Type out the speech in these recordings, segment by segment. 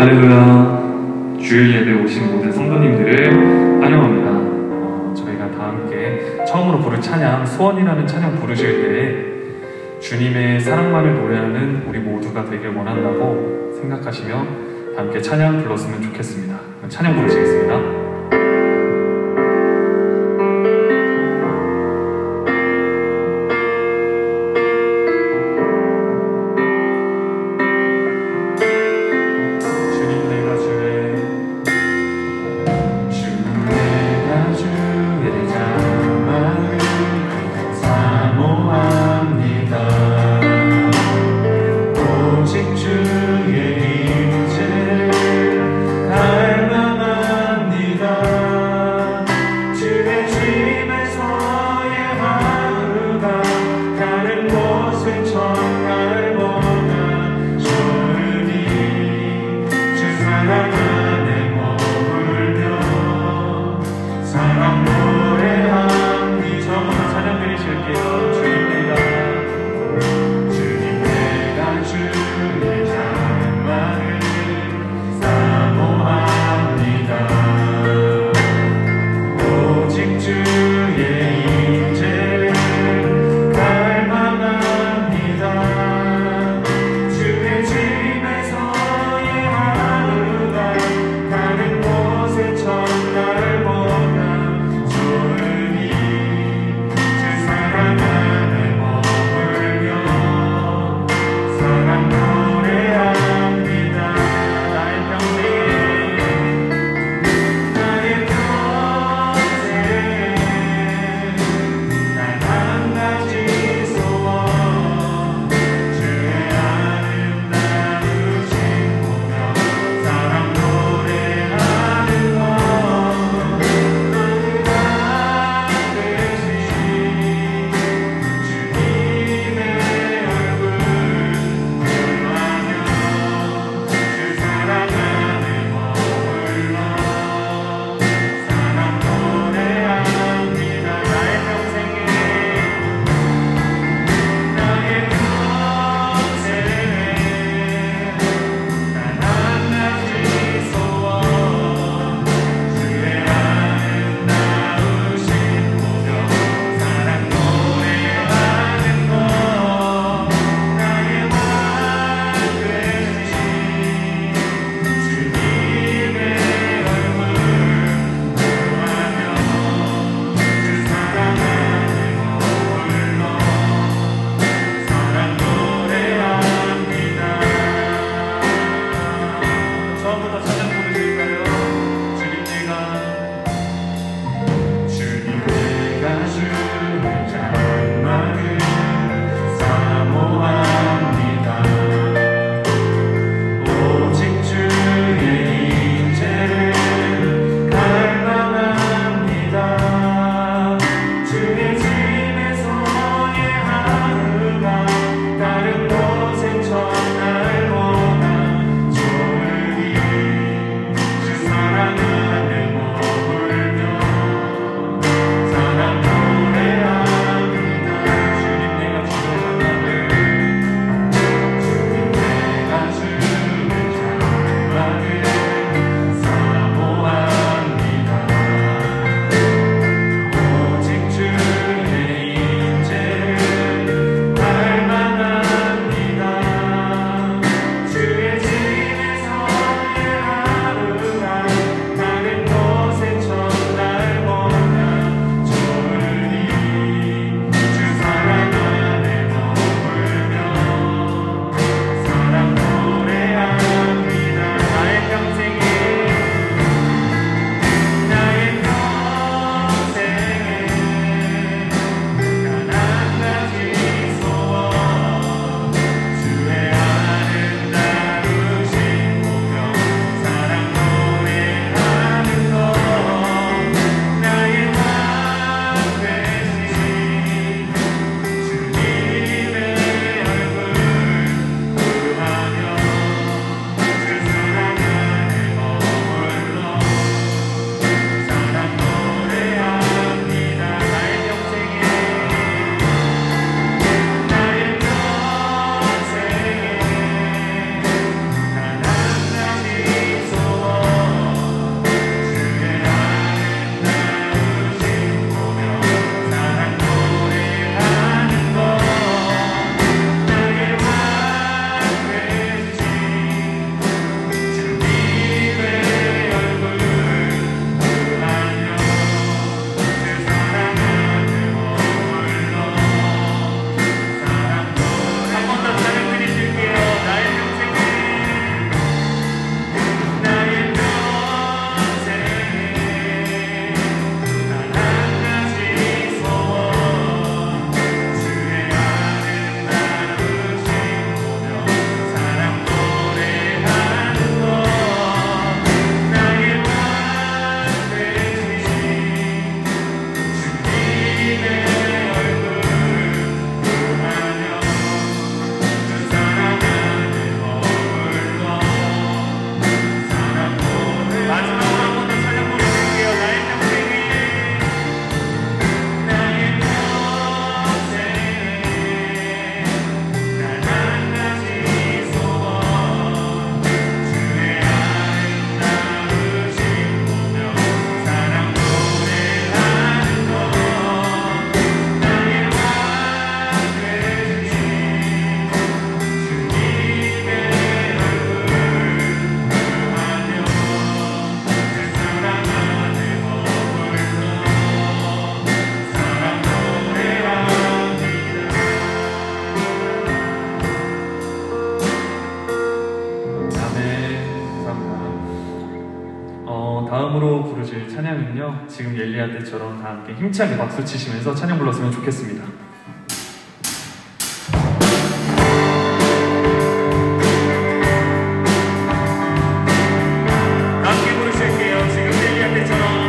할렐루야. 주일 예배 오신 모든 성도님들을 환영합니다. 저희가 다 함께 처음으로 부를 찬양, 소원이라는 찬양 부르실 때에 주님의 사랑만을 노래하는 우리 모두가 되길 원한다고 생각하시며 다 함께 찬양 불렀으면 좋겠습니다. 찬양 부르시겠습니다. 주의 임재 갈망합니다. 텐데요. 지금 엘리야 때처럼 다 함께 힘차게 박수 치시면서 찬양 불렀으면 좋겠습니다. 함께 부르실게요. 지금 엘리야 때처럼.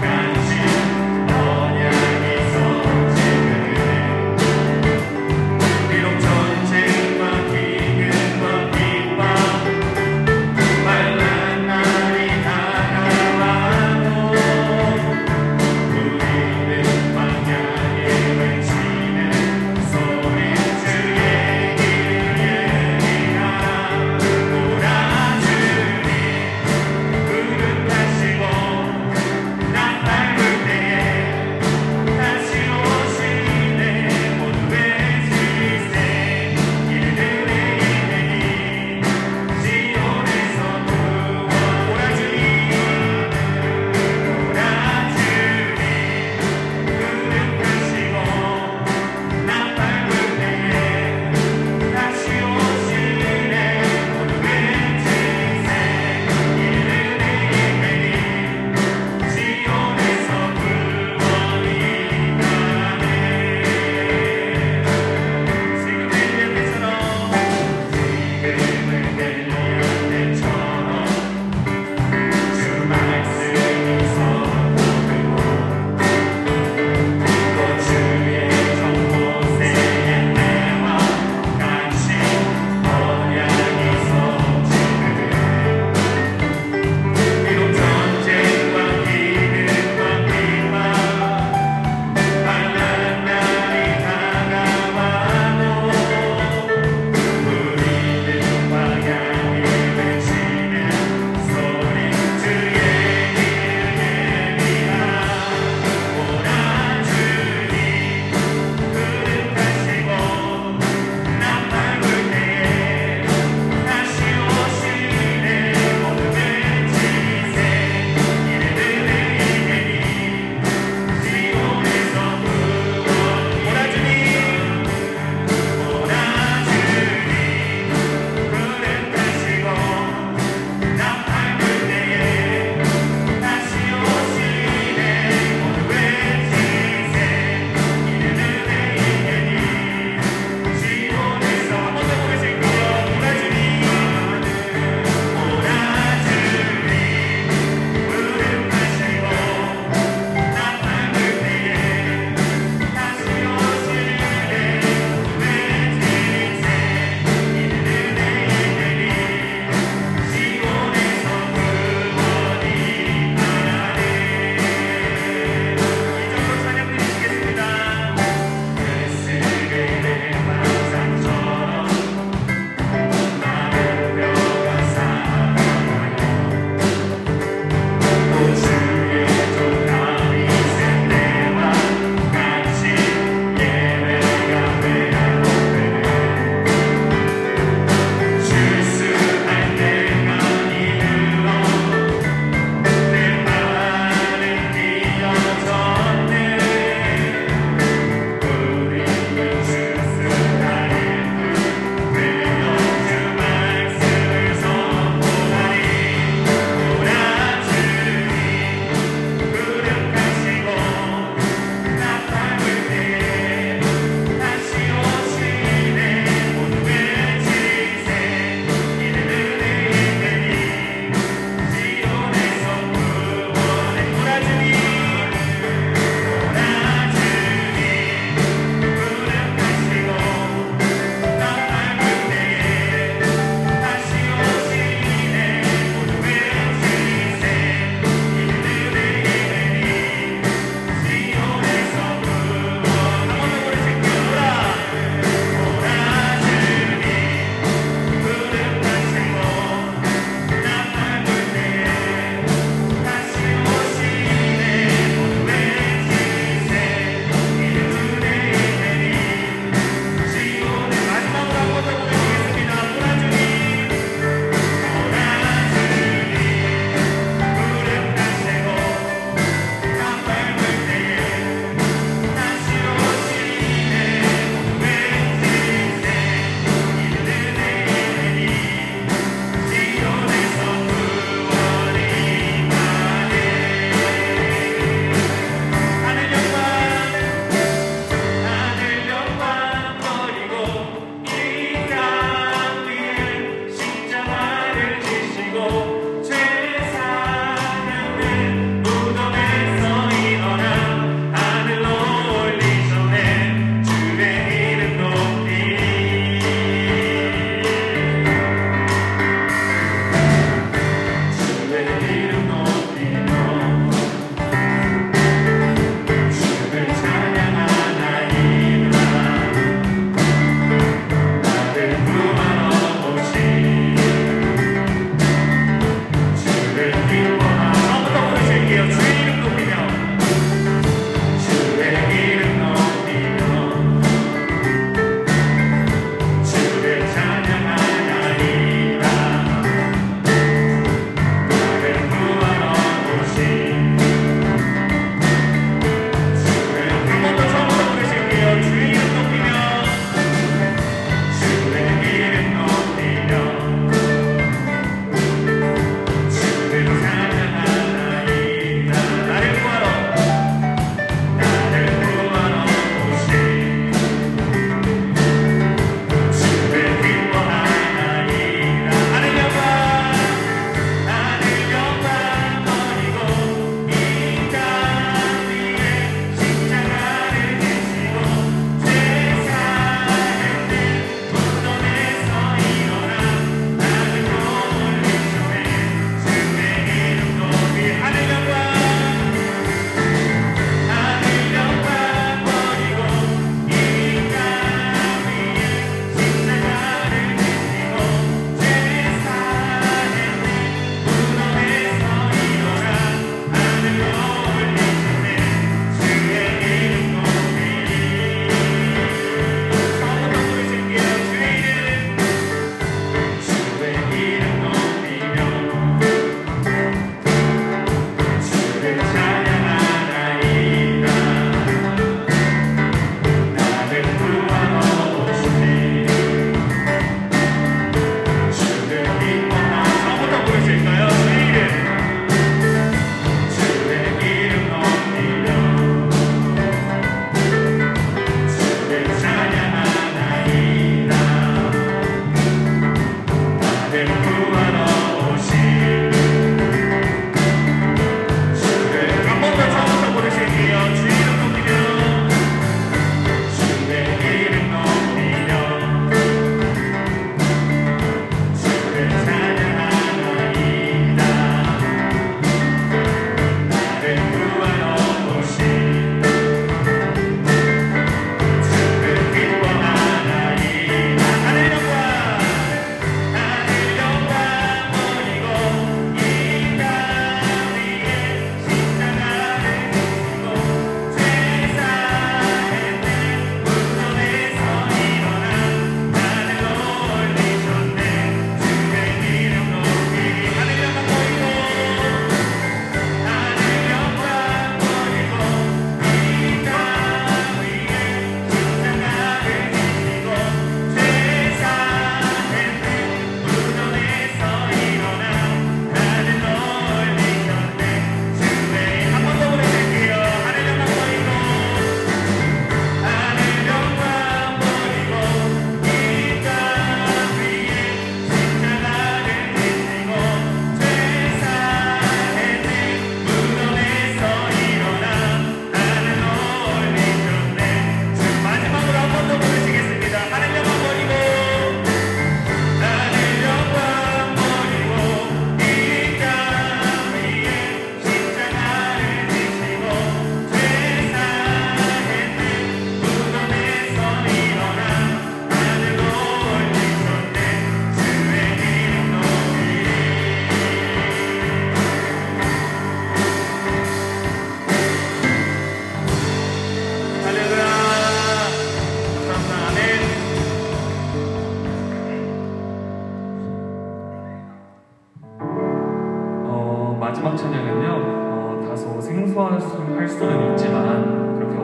간신 언약이 서 지금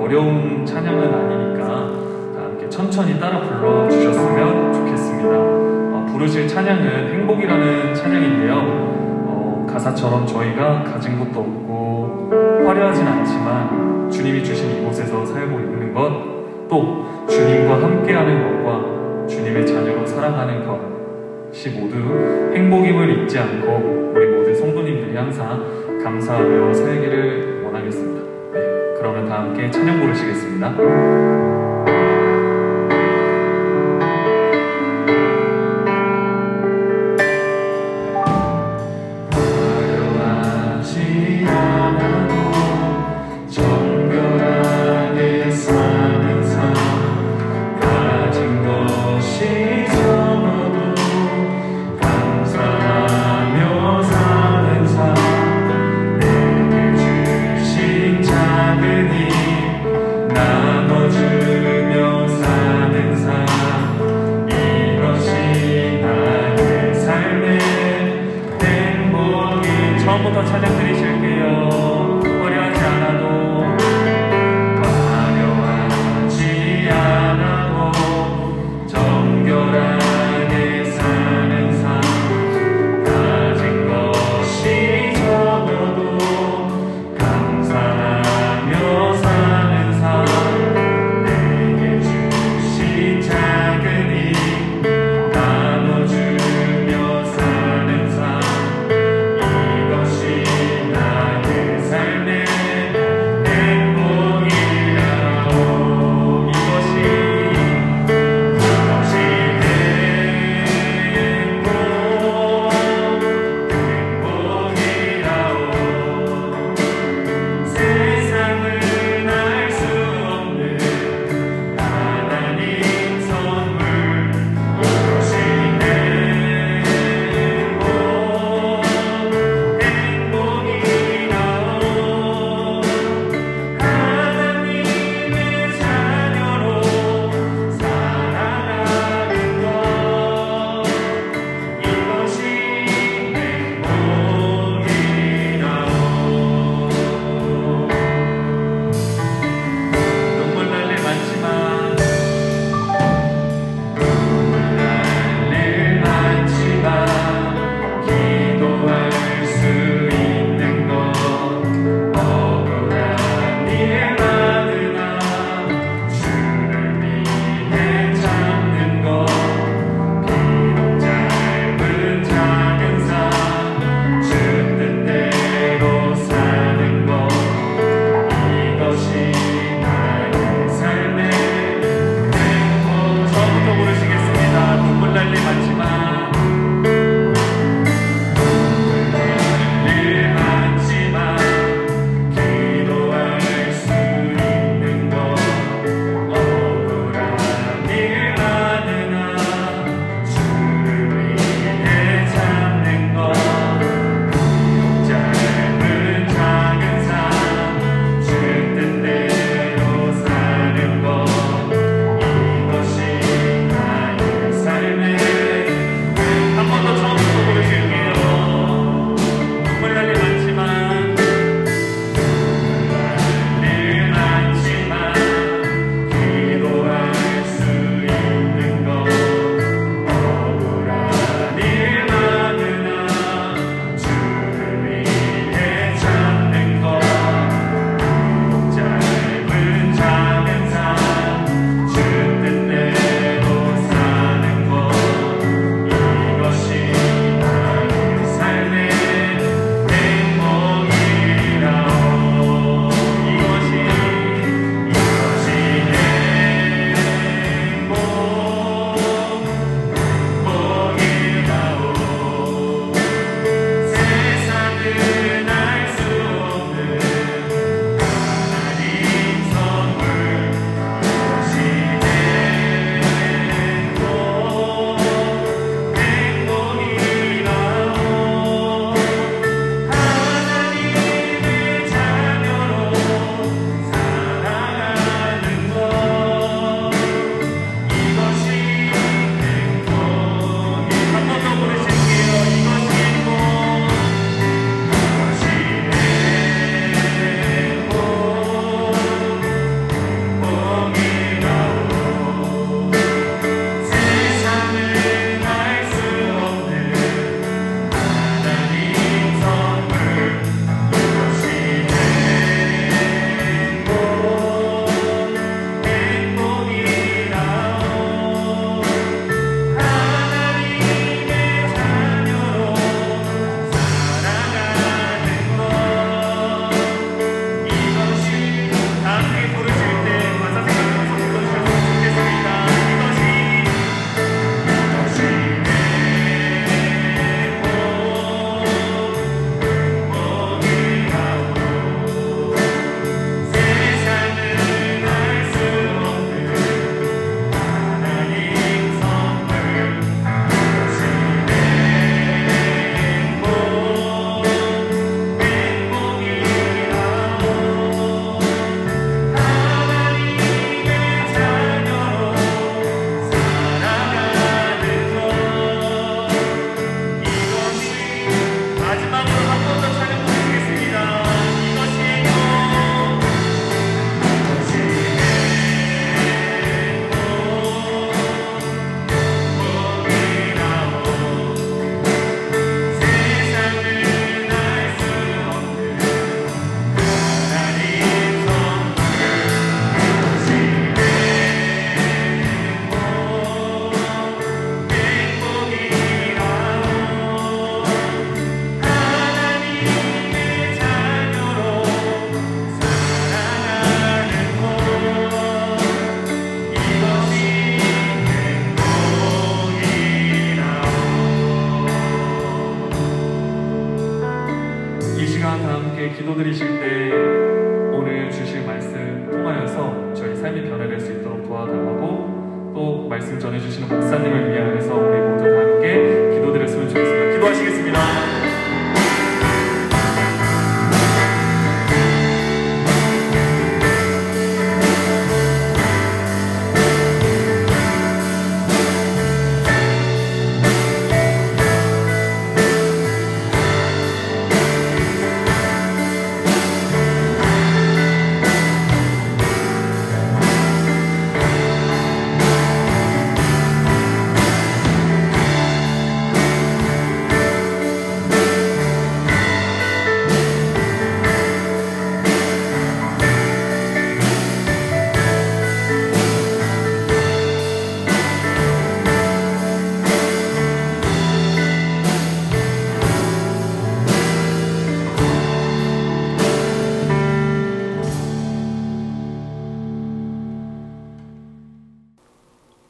어려운 찬양은 아니니까 다 함께 천천히 따라 불러주셨으면 좋겠습니다. 부르실 찬양은 행복이라는 찬양인데요. 가사처럼 저희가 가진 것도 없고 화려하진 않지만 주님이 주신 이곳에서 살고 있는 것, 또 주님과 함께하는 것과 주님의 자녀로 살아가는 것이 모두 행복임을 잊지 않고 우리 모든 성도님들이 항상 감사하며 살기를 원하겠습니다. 네, 그러면 다 함께 찬양 부르시겠습니다. 처음부터 찬양 드리실게요. 화려하지 않아도 화려하지 않아도 정결하게 사는 삶, 가진 것이 적어도 감사하며 사는 삶,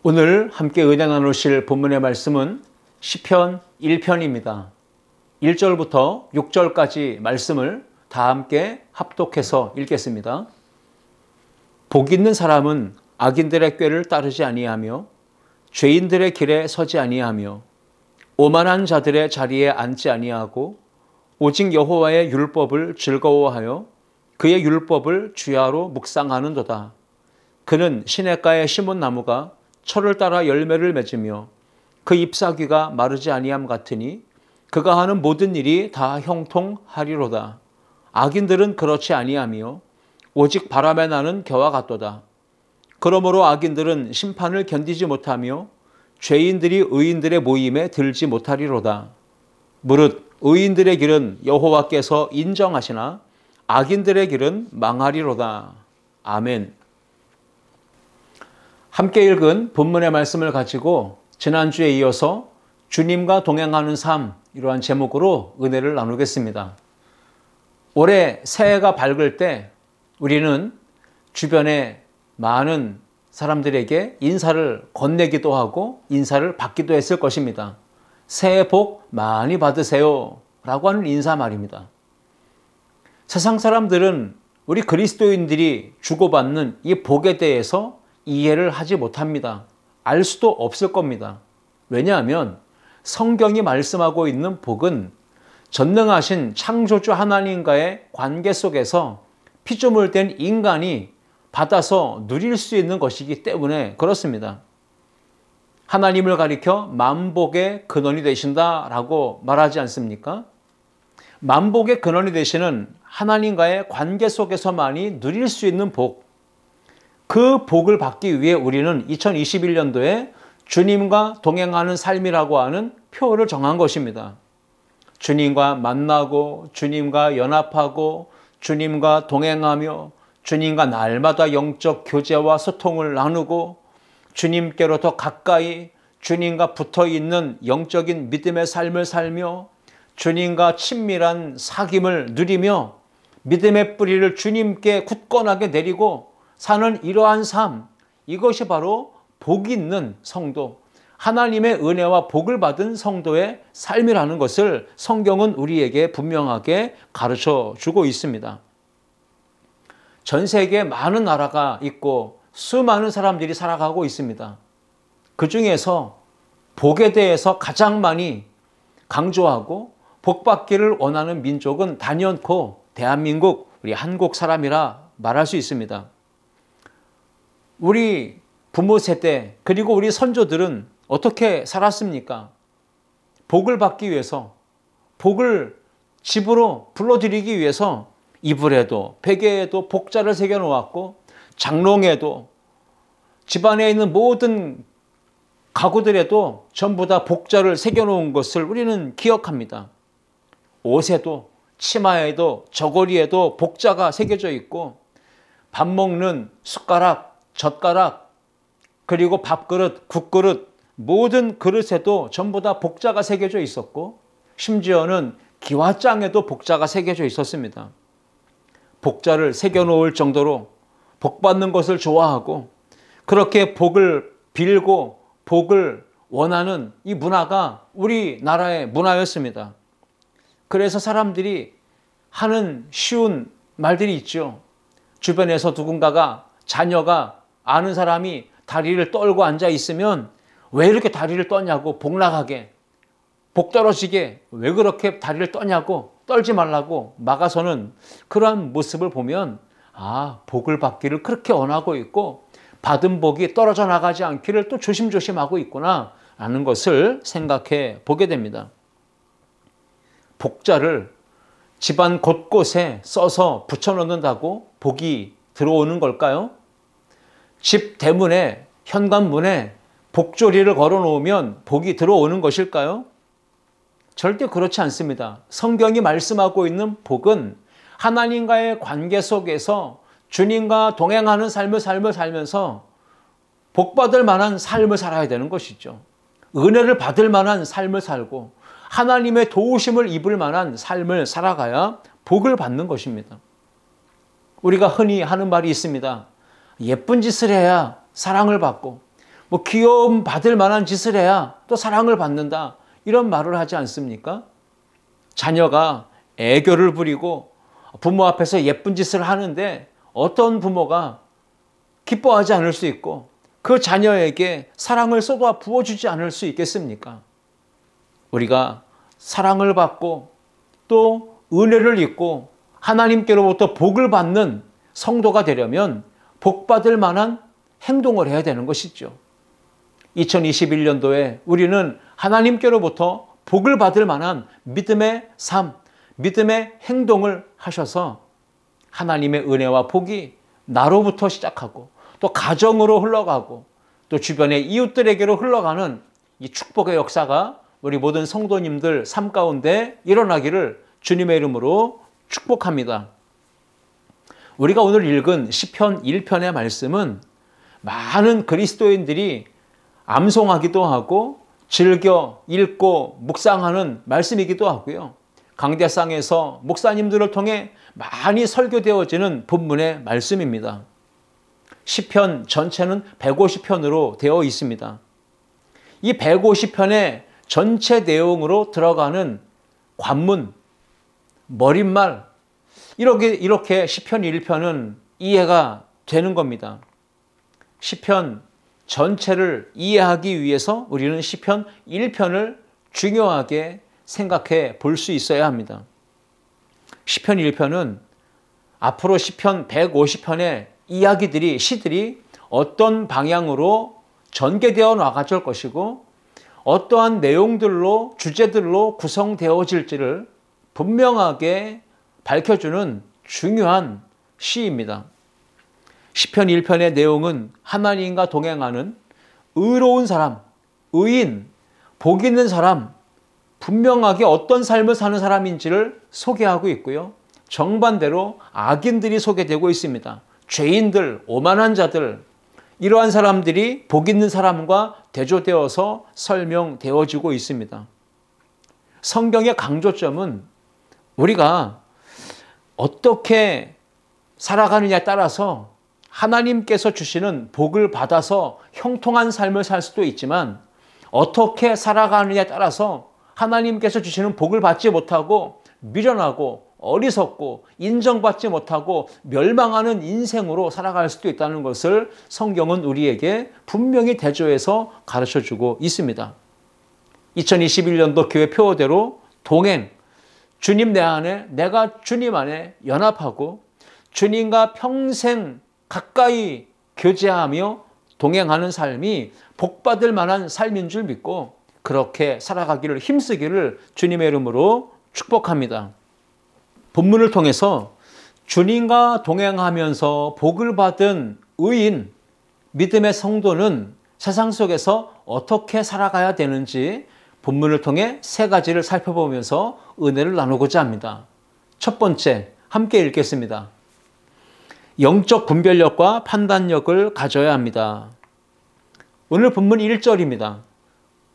오늘 함께 은혜 나누실 본문의 말씀은 시편 1편입니다. 1절부터 6절까지 말씀을 다 함께 합독해서 읽겠습니다. 복 있는 사람은 악인들의 꾀를 따르지 아니하며 죄인들의 길에 서지 아니하며 오만한 자들의 자리에 앉지 아니하고 오직 여호와의 율법을 즐거워하여 그의 율법을 주야로 묵상하는도다. 그는 시냇가에 심은 나무가 철을 따라 열매를 맺으며 그 잎사귀가 마르지 아니함 같으니 그가 하는 모든 일이 다 형통하리로다. 악인들은 그렇지 아니하며 오직 바람에 나는 겨와 같도다. 그러므로 악인들은 심판을 견디지 못하며 죄인들이 의인들의 모임에 들지 못하리로다. 무릇 의인들의 길은 여호와께서 인정하시나 악인들의 길은 망하리로다. 아멘. 함께 읽은 본문의 말씀을 가지고 지난주에 이어서 주님과 동행하는 삶, 이러한 제목으로 은혜를 나누겠습니다. 올해 새해가 밝을 때 우리는 주변에 많은 사람들에게 인사를 건네기도 하고 인사를 받기도 했을 것입니다. 새해 복 많이 받으세요 라고 하는 인사 말입니다. 세상 사람들은 우리 그리스도인들이 주고받는 이 복에 대해서 이해를 하지 못합니다. 알 수도 없을 겁니다. 왜냐하면 성경이 말씀하고 있는 복은 전능하신 창조주 하나님과의 관계 속에서 피조물 된 인간이 받아서 누릴 수 있는 것이기 때문에 그렇습니다. 하나님을 가리켜 만복의 근원이 되신다라고 말하지 않습니까? 만복의 근원이 되시는 하나님과의 관계 속에서만이 누릴 수 있는 복, 그 복을 받기 위해 우리는 2021년도에 주님과 동행하는 삶이라고 하는 표를 정한 것입니다. 주님과 만나고 주님과 연합하고 주님과 동행하며 주님과 날마다 영적 교제와 소통을 나누고 주님께로 더 가까이 주님과 붙어있는 영적인 믿음의 삶을 살며 주님과 친밀한 사귐을 누리며 믿음의 뿌리를 주님께 굳건하게 내리고 사는 이러한 삶, 이것이 바로 복 있는 성도, 하나님의 은혜와 복을 받은 성도의 삶이라는 것을 성경은 우리에게 분명하게 가르쳐 주고 있습니다. 전 세계에 많은 나라가 있고 수많은 사람들이 살아가고 있습니다. 그 중에서 복에 대해서 가장 많이 강조하고 복받기를 원하는 민족은 단연코 대한민국, 우리 한국 사람이라 말할 수 있습니다. 우리 부모 세대 그리고 우리 선조들은 어떻게 살았습니까? 복을 받기 위해서, 복을 집으로 불러들이기 위해서 이불에도 베개에도 복자를 새겨놓았고 장롱에도 집안에 있는 모든 가구들에도 전부 다 복자를 새겨놓은 것을 우리는 기억합니다. 옷에도 치마에도 저고리에도 복자가 새겨져 있고 밥 먹는 숟가락, 젓가락, 그리고 밥그릇, 국그릇, 모든 그릇에도 전부 다 복자가 새겨져 있었고 심지어는 기와장에도 복자가 새겨져 있었습니다. 복자를 새겨놓을 정도로 복받는 것을 좋아하고 그렇게 복을 빌고 복을 원하는 이 문화가 우리나라의 문화였습니다. 그래서 사람들이 하는 쉬운 말들이 있죠. 주변에서 누군가가, 자녀가, 아는 사람이 다리를 떨고 앉아 있으면 왜 이렇게 다리를 떠냐고, 복 나가게, 복 떨어지게 왜 그렇게 다리를 떠냐고, 떨지 말라고 막아서는 그러한 모습을 보면 아, 복을 받기를 그렇게 원하고 있고 받은 복이 떨어져 나가지 않기를 또 조심조심하고 있구나 라는 것을 생각해 보게 됩니다. 복자를 집안 곳곳에 써서 붙여놓는다고 복이 들어오는 걸까요? 집 대문에, 현관문에 복조리를 걸어놓으면 복이 들어오는 것일까요? 절대 그렇지 않습니다. 성경이 말씀하고 있는 복은 하나님과의 관계 속에서 주님과 동행하는 삶을 살면서 복받을 만한 삶을 살아야 되는 것이죠. 은혜를 받을 만한 삶을 살고 하나님의 도우심을 입을 만한 삶을 살아가야 복을 받는 것입니다. 우리가 흔히 하는 말이 있습니다. 예쁜 짓을 해야 사랑을 받고 뭐 귀여움 받을 만한 짓을 해야 또 사랑을 받는다. 이런 말을 하지 않습니까? 자녀가 애교를 부리고 부모 앞에서 예쁜 짓을 하는데 어떤 부모가 기뻐하지 않을 수 있고 그 자녀에게 사랑을 쏟아 부어주지 않을 수 있겠습니까? 우리가 사랑을 받고 또 은혜를 입고 하나님께로부터 복을 받는 성도가 되려면 복받을 만한 행동을 해야 되는 것이죠. 2021년도에 우리는 하나님께로부터 복을 받을 만한 믿음의 삶, 믿음의 행동을 하셔서 하나님의 은혜와 복이 나로부터 시작하고 또 가정으로 흘러가고 또 주변의 이웃들에게로 흘러가는 이 축복의 역사가 우리 모든 성도님들 삶 가운데 일어나기를 주님의 이름으로 축복합니다. 우리가 오늘 읽은 시편 1편의 말씀은 많은 그리스도인들이 암송하기도 하고 즐겨 읽고 묵상하는 말씀이기도 하고요. 강대상에서 목사님들을 통해 많이 설교되어지는 본문의 말씀입니다. 시편 전체는 150편으로 되어 있습니다. 이 150편의 전체 내용으로 들어가는 관문, 머릿말, 이렇게 시편 1편은 이해가 되는 겁니다. 시편 전체를 이해하기 위해서 우리는 시편 1편을 중요하게 생각해 볼 수 있어야 합니다. 시편 1편은 앞으로 시편 150편의 이야기들이, 시들이 어떤 방향으로 전개되어 나가질 것이고 어떠한 내용들로, 주제들로 구성되어질지를 분명하게 밝혀주는 중요한 시입니다. 시편 1편의 내용은 하나님과 동행하는 의로운 사람, 의인, 복 있는 사람, 분명하게 어떤 삶을 사는 사람인지를 소개하고 있고요. 정반대로 악인들이 소개되고 있습니다. 죄인들, 오만한 자들, 이러한 사람들이 복 있는 사람과 대조되어서 설명되어지고 있습니다. 성경의 강조점은 우리가 어떻게 살아가느냐에 따라서 하나님께서 주시는 복을 받아서 형통한 삶을 살 수도 있지만 어떻게 살아가느냐에 따라서 하나님께서 주시는 복을 받지 못하고 미련하고 어리석고 인정받지 못하고 멸망하는 인생으로 살아갈 수도 있다는 것을 성경은 우리에게 분명히 대조해서 가르쳐주고 있습니다. 2021년도 교회 표어대로 동행, 주님 내 안에, 내가 주님 안에 연합하고 주님과 평생 가까이 교제하며 동행하는 삶이 복받을 만한 삶인 줄 믿고 그렇게 살아가기를 힘쓰기를 주님의 이름으로 축복합니다. 본문을 통해서 주님과 동행하면서 복을 받은 의인, 믿음의 성도는 세상 속에서 어떻게 살아가야 되는지 본문을 통해 세 가지를 살펴보면서 은혜를 나누고자 합니다. 첫 번째, 함께 읽겠습니다. 영적 분별력과 판단력을 가져야 합니다. 오늘 본문 1절입니다.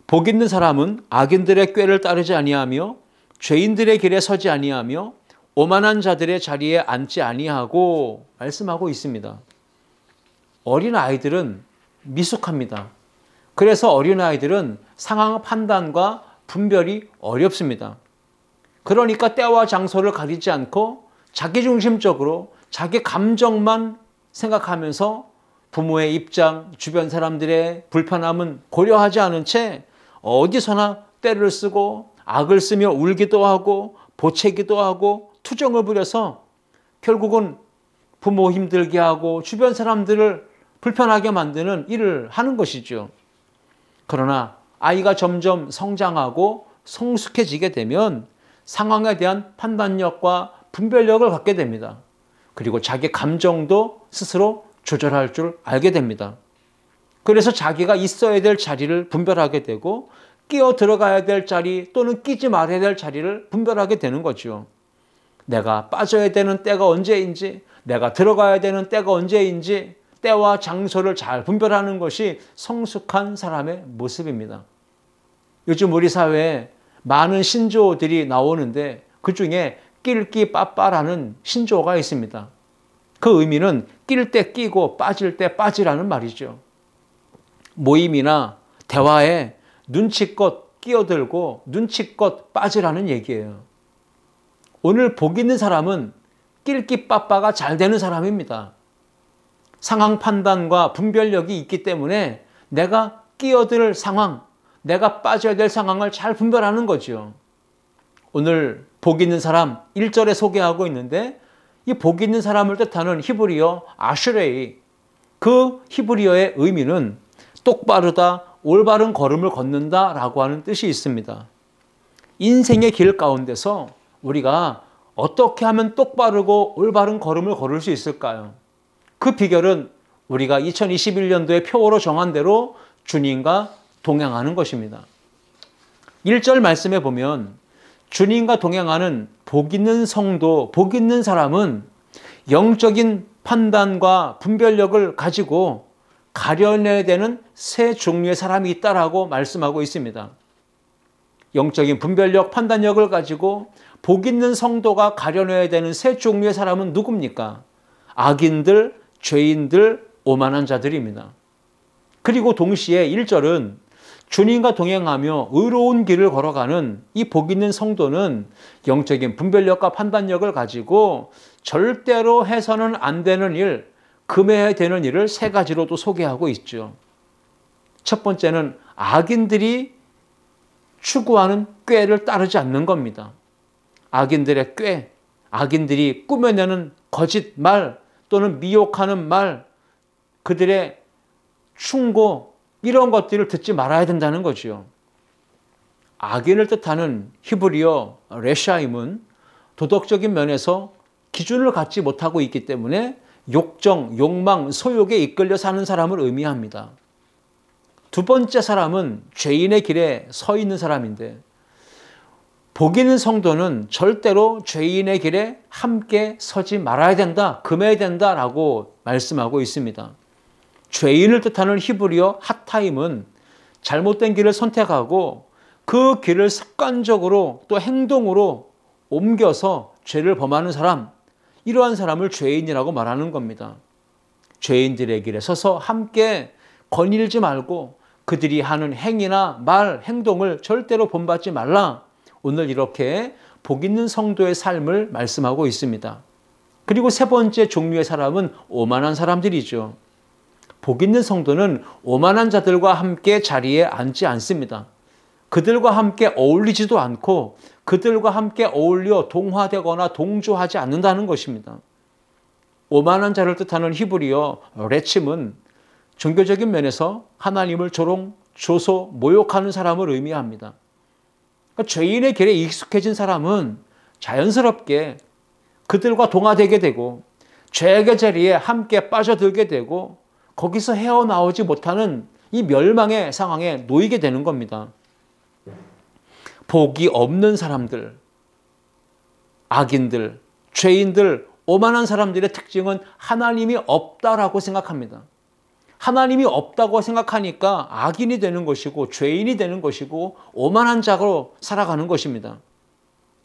복 있는 사람은 악인들의 꾀를 따르지 아니하며 죄인들의 길에 서지 아니하며 오만한 자들의 자리에 앉지 아니하고 말씀하고 있습니다. 어린아이들은 미숙합니다. 그래서 어린아이들은 상황 판단과 분별이 어렵습니다. 그러니까 때와 장소를 가리지 않고 자기중심적으로 자기 감정만 생각하면서 부모의 입장, 주변 사람들의 불편함은 고려하지 않은 채 어디서나 때를 쓰고 악을 쓰며 울기도 하고 보채기도 하고 투정을 부려서 결국은 부모 힘들게 하고 주변 사람들을 불편하게 만드는 일을 하는 것이죠. 그러나 아이가 점점 성장하고 성숙해지게 되면 상황에 대한 판단력과 분별력을 갖게 됩니다. 그리고 자기 감정도 스스로 조절할 줄 알게 됩니다. 그래서 자기가 있어야 될 자리를 분별하게 되고 끼어 들어가야 될 자리 또는 끼지 말아야 될 자리를 분별하게 되는 거죠. 내가 빠져야 되는 때가 언제인지, 내가 들어가야 되는 때가 언제인지 때와 장소를 잘 분별하는 것이 성숙한 사람의 모습입니다. 요즘 우리 사회에 많은 신조어들이 나오는데 그중에 낄끼 빠빠라는 신조어가 있습니다. 그 의미는 낄 때 끼고 빠질 때 빠지라는 말이죠. 모임이나 대화에 눈치껏 끼어들고 눈치껏 빠지라는 얘기예요. 오늘 복 있는 사람은 낄끼빠빠가 잘 되는 사람입니다. 상황 판단과 분별력이 있기 때문에 내가 끼어들 상황, 내가 빠져야 될 상황을 잘 분별하는 거죠. 오늘 복 있는 사람 1절에 소개하고 있는데 이 복 있는 사람을 뜻하는 히브리어 아슈레이, 그 히브리어의 의미는 똑바르다, 올바른 걸음을 걷는다 라고 하는 뜻이 있습니다. 인생의 길 가운데서 우리가 어떻게 하면 똑바르고 올바른 걸음을 걸을 수 있을까요? 그 비결은 우리가 2021년도에 표어로 정한 대로 주님과 동행하는 것입니다. 1절 말씀에 보면 주님과 동행하는 복 있는 성도, 복 있는 사람은 영적인 판단과 분별력을 가지고 가려내야 되는 세 종류의 사람이 있다라고 말씀하고 있습니다. 영적인 분별력, 판단력을 가지고 복 있는 성도가 가려내야 되는 세 종류의 사람은 누굽니까? 악인들, 죄인들, 오만한 자들입니다. 그리고 동시에 1절은 주님과 동행하며 의로운 길을 걸어가는 이 복 있는 성도는 영적인 분별력과 판단력을 가지고 절대로 해서는 안 되는 일, 금해야 되는 일을 세 가지로도 소개하고 있죠. 첫 번째는 악인들이 추구하는 꾀를 따르지 않는 겁니다. 악인들의 꾀, 악인들이 꾸며내는 거짓 말 또는 미혹하는 말, 그들의 충고, 이런 것들을 듣지 말아야 된다는 거죠. 악인을 뜻하는 히브리어 레샤임은 도덕적인 면에서 기준을 갖지 못하고 있기 때문에 욕정, 욕망, 소욕에 이끌려 사는 사람을 의미합니다. 두 번째 사람은 죄인의 길에 서 있는 사람인데 복 있는 성도는 절대로 죄인의 길에 함께 서지 말아야 된다, 금해야 된다라고 말씀하고 있습니다. 죄인을 뜻하는 히브리어 핫타임은 잘못된 길을 선택하고 그 길을 습관적으로 또 행동으로 옮겨서 죄를 범하는 사람, 이러한 사람을 죄인이라고 말하는 겁니다. 죄인들의 길에 서서 함께 거닐지 말고 그들이 하는 행위나 말, 행동을 절대로 본받지 말라. 오늘 이렇게 복 있는 성도의 삶을 말씀하고 있습니다. 그리고 세 번째 종류의 사람은 오만한 사람들이죠. 복 있는 성도는 오만한 자들과 함께 자리에 앉지 않습니다. 그들과 함께 어울리지도 않고 그들과 함께 어울려 동화되거나 동조하지 않는다는 것입니다. 오만한 자를 뜻하는 히브리어 레침은 종교적인 면에서 하나님을 조롱, 조소, 모욕하는 사람을 의미합니다. 그러니까 죄인의 길에 익숙해진 사람은 자연스럽게 그들과 동화되게 되고 죄의 자리에 함께 빠져들게 되고 거기서 헤어나오지 못하는 이 멸망의 상황에 놓이게 되는 겁니다. 복이 없는 사람들, 악인들, 죄인들, 오만한 사람들의 특징은 하나님이 없다라고 생각합니다. 하나님이 없다고 생각하니까 악인이 되는 것이고 죄인이 되는 것이고 오만한 자로 살아가는 것입니다.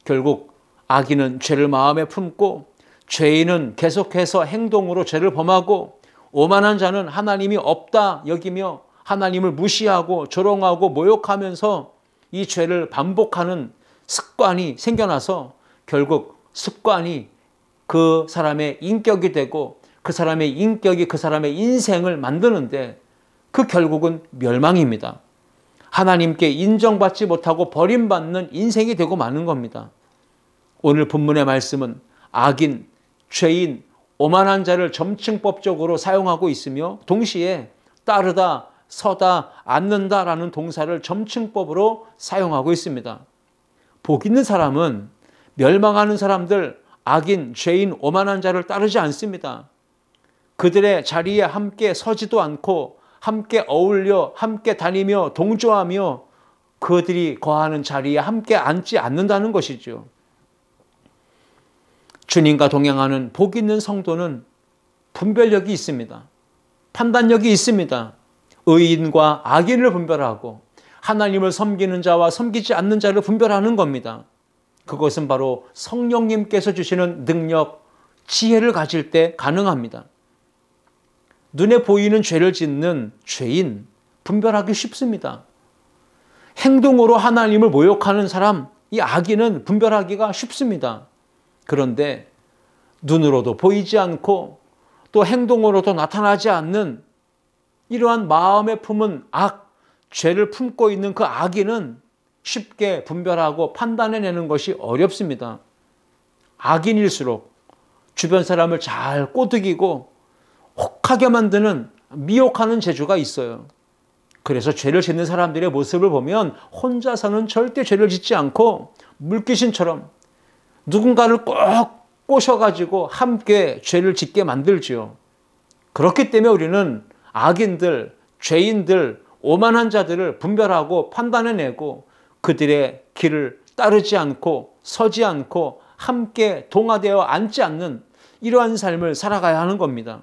결국 악인은 죄를 마음에 품고 죄인은 계속해서 행동으로 죄를 범하고 오만한 자는 하나님이 없다 여기며 하나님을 무시하고 조롱하고 모욕하면서 이 죄를 반복하는 습관이 생겨나서 결국 습관이 그 사람의 인격이 되고 그 사람의 인격이 그 사람의 인생을 만드는데 그 결국은 멸망입니다. 하나님께 인정받지 못하고 버림받는 인생이 되고 마는 겁니다. 오늘 본문의 말씀은 악인, 죄인, 오만한 자를 점칭법적으로 사용하고 있으며 동시에 따르다, 서다, 앉는다라는 동사를 점칭법으로 사용하고 있습니다. 복 있는 사람은 멸망하는 사람들, 악인, 죄인, 오만한 자를 따르지 않습니다. 그들의 자리에 함께 서지도 않고 함께 어울려 함께 다니며 동조하며 그들이 거하는 자리에 함께 앉지 않는다는 것이죠. 주님과 동행하는 복 있는 성도는 분별력이 있습니다. 판단력이 있습니다. 의인과 악인을 분별하고 하나님을 섬기는 자와 섬기지 않는 자를 분별하는 겁니다. 그것은 바로 성령님께서 주시는 능력, 지혜를 가질 때 가능합니다. 눈에 보이는 죄를 짓는 죄인, 분별하기 쉽습니다. 행동으로 하나님을 모욕하는 사람, 이 악인은 분별하기가 쉽습니다. 그런데 눈으로도 보이지 않고 또 행동으로도 나타나지 않는 이러한 마음에 품은 악, 죄를 품고 있는 그 악인은 쉽게 분별하고 판단해내는 것이 어렵습니다. 악인일수록 주변 사람을 잘 꼬드기고 혹하게 만드는 미혹하는 재주가 있어요. 그래서 죄를 짓는 사람들의 모습을 보면 혼자서는 절대 죄를 짓지 않고 물귀신처럼 누군가를 꼭 꼬셔가지고 함께 죄를 짓게 만들지요. 그렇기 때문에 우리는 악인들, 죄인들, 오만한 자들을 분별하고 판단해내고 그들의 길을 따르지 않고 서지 않고 함께 동화되어 앉지 않는 이러한 삶을 살아가야 하는 겁니다.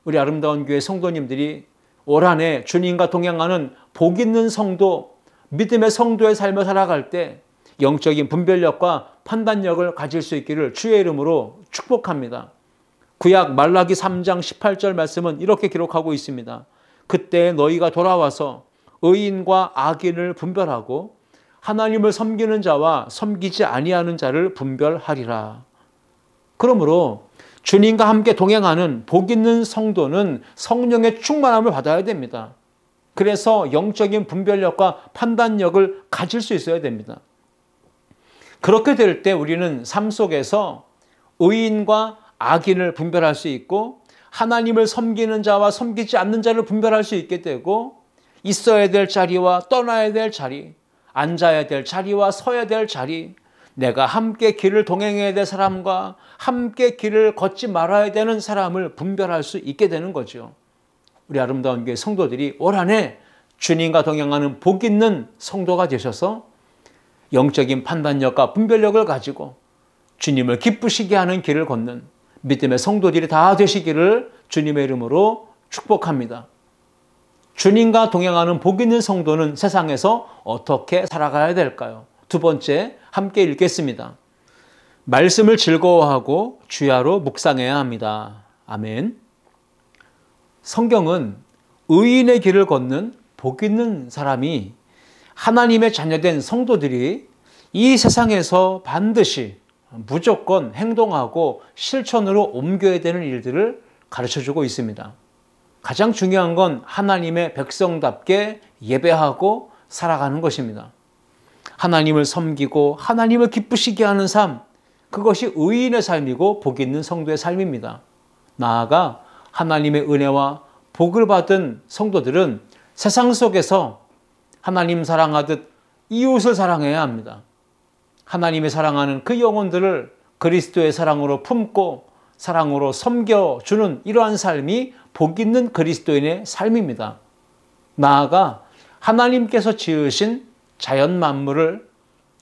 우리 아름다운 교회 성도님들이 올 한 해 주님과 동행하는 복 있는 성도, 믿음의 성도의 삶을 살아갈 때 영적인 분별력과 판단력을 가질 수 있기를 주의 이름으로 축복합니다. 구약 말라기 3장 18절 말씀은 이렇게 기록하고 있습니다. 그때 너희가 돌아와서 의인과 악인을 분별하고 하나님을 섬기는 자와 섬기지 아니하는 자를 분별하리라. 그러므로 주님과 함께 동행하는 복 있는 성도는 성령의 충만함을 받아야 됩니다. 그래서 영적인 분별력과 판단력을 가질 수 있어야 됩니다. 그렇게 될 때 우리는 삶 속에서 의인과 악인을 분별할 수 있고 하나님을 섬기는 자와 섬기지 않는 자를 분별할 수 있게 되고 있어야 될 자리와 떠나야 될 자리, 앉아야 될 자리와 서야 될 자리, 내가 함께 길을 동행해야 될 사람과 함께 길을 걷지 말아야 되는 사람을 분별할 수 있게 되는 거죠. 우리 아름다운 교회 성도들이 올 한 해 주님과 동행하는 복 있는 성도가 되셔서 영적인 판단력과 분별력을 가지고 주님을 기쁘시게 하는 길을 걷는 믿음의 성도들이 다 되시기를 주님의 이름으로 축복합니다. 주님과 동행하는 복 있는 성도는 세상에서 어떻게 살아가야 될까요? 두 번째, 함께 읽겠습니다. 말씀을 즐거워하고 주야로 묵상해야 합니다. 아멘. 성경은 의인의 길을 걷는 복 있는 사람이 하나님의 자녀된 성도들이 이 세상에서 반드시 무조건 행동하고 실천으로 옮겨야 되는 일들을 가르쳐주고 있습니다. 가장 중요한 건 하나님의 백성답게 예배하고 살아가는 것입니다. 하나님을 섬기고 하나님을 기쁘시게 하는 삶, 그것이 의인의 삶이고 복 있는 성도의 삶입니다. 나아가 하나님의 은혜와 복을 받은 성도들은 세상 속에서 하나님 사랑하듯 이웃을 사랑해야 합니다. 하나님의 사랑하는 그 영혼들을 그리스도의 사랑으로 품고 사랑으로 섬겨주는 이러한 삶이 복 있는 그리스도인의 삶입니다. 나아가 하나님께서 지으신 자연 만물을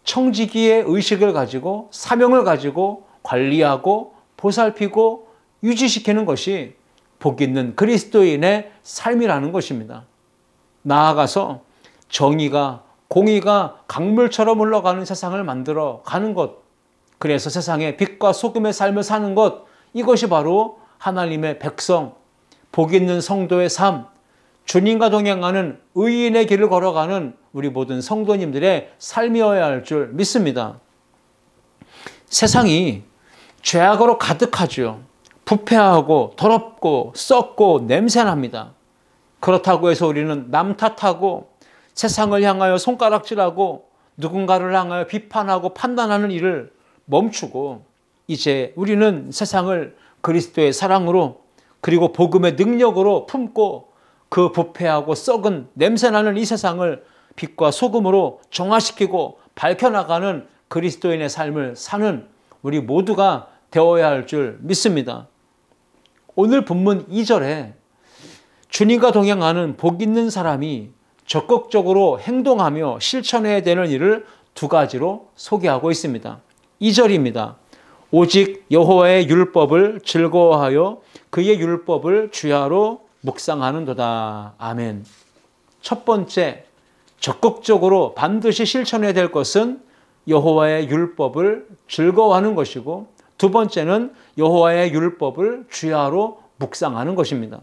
청지기의 의식을 가지고 사명을 가지고 관리하고 보살피고 유지시키는 것이 복 있는 그리스도인의 삶이라는 것입니다. 나아가서 정의가 공의가 강물처럼 흘러가는 세상을 만들어 가는 것, 그래서 세상에 빛과 소금의 삶을 사는 것, 이것이 바로 하나님의 백성, 복 있는 성도의 삶, 주님과 동행하는 의인의 길을 걸어가는 우리 모든 성도님들의 삶이어야 할 줄 믿습니다. 세상이 죄악으로 가득하죠. 부패하고 더럽고 썩고 냄새납니다. 그렇다고 해서 우리는 남 탓하고 세상을 향하여 손가락질하고 누군가를 향하여 비판하고 판단하는 일을 멈추고 이제 우리는 세상을 그리스도의 사랑으로 그리고 복음의 능력으로 품고 그 부패하고 썩은 냄새나는 이 세상을 빛과 소금으로 정화시키고 밝혀나가는 그리스도인의 삶을 사는 우리 모두가 되어야 할 줄 믿습니다. 오늘 본문 2절에 주님과 동행하는 복 있는 사람이 적극적으로 행동하며 실천해야 되는 일을 두 가지로 소개하고 있습니다. 2절입니다. 오직 여호와의 율법을 즐거워하여 그의 율법을 주야로 묵상하는도다. 아멘. 첫 번째, 적극적으로 반드시 실천해야 될 것은 여호와의 율법을 즐거워하는 것이고, 두 번째는 여호와의 율법을 주야로 묵상하는 것입니다.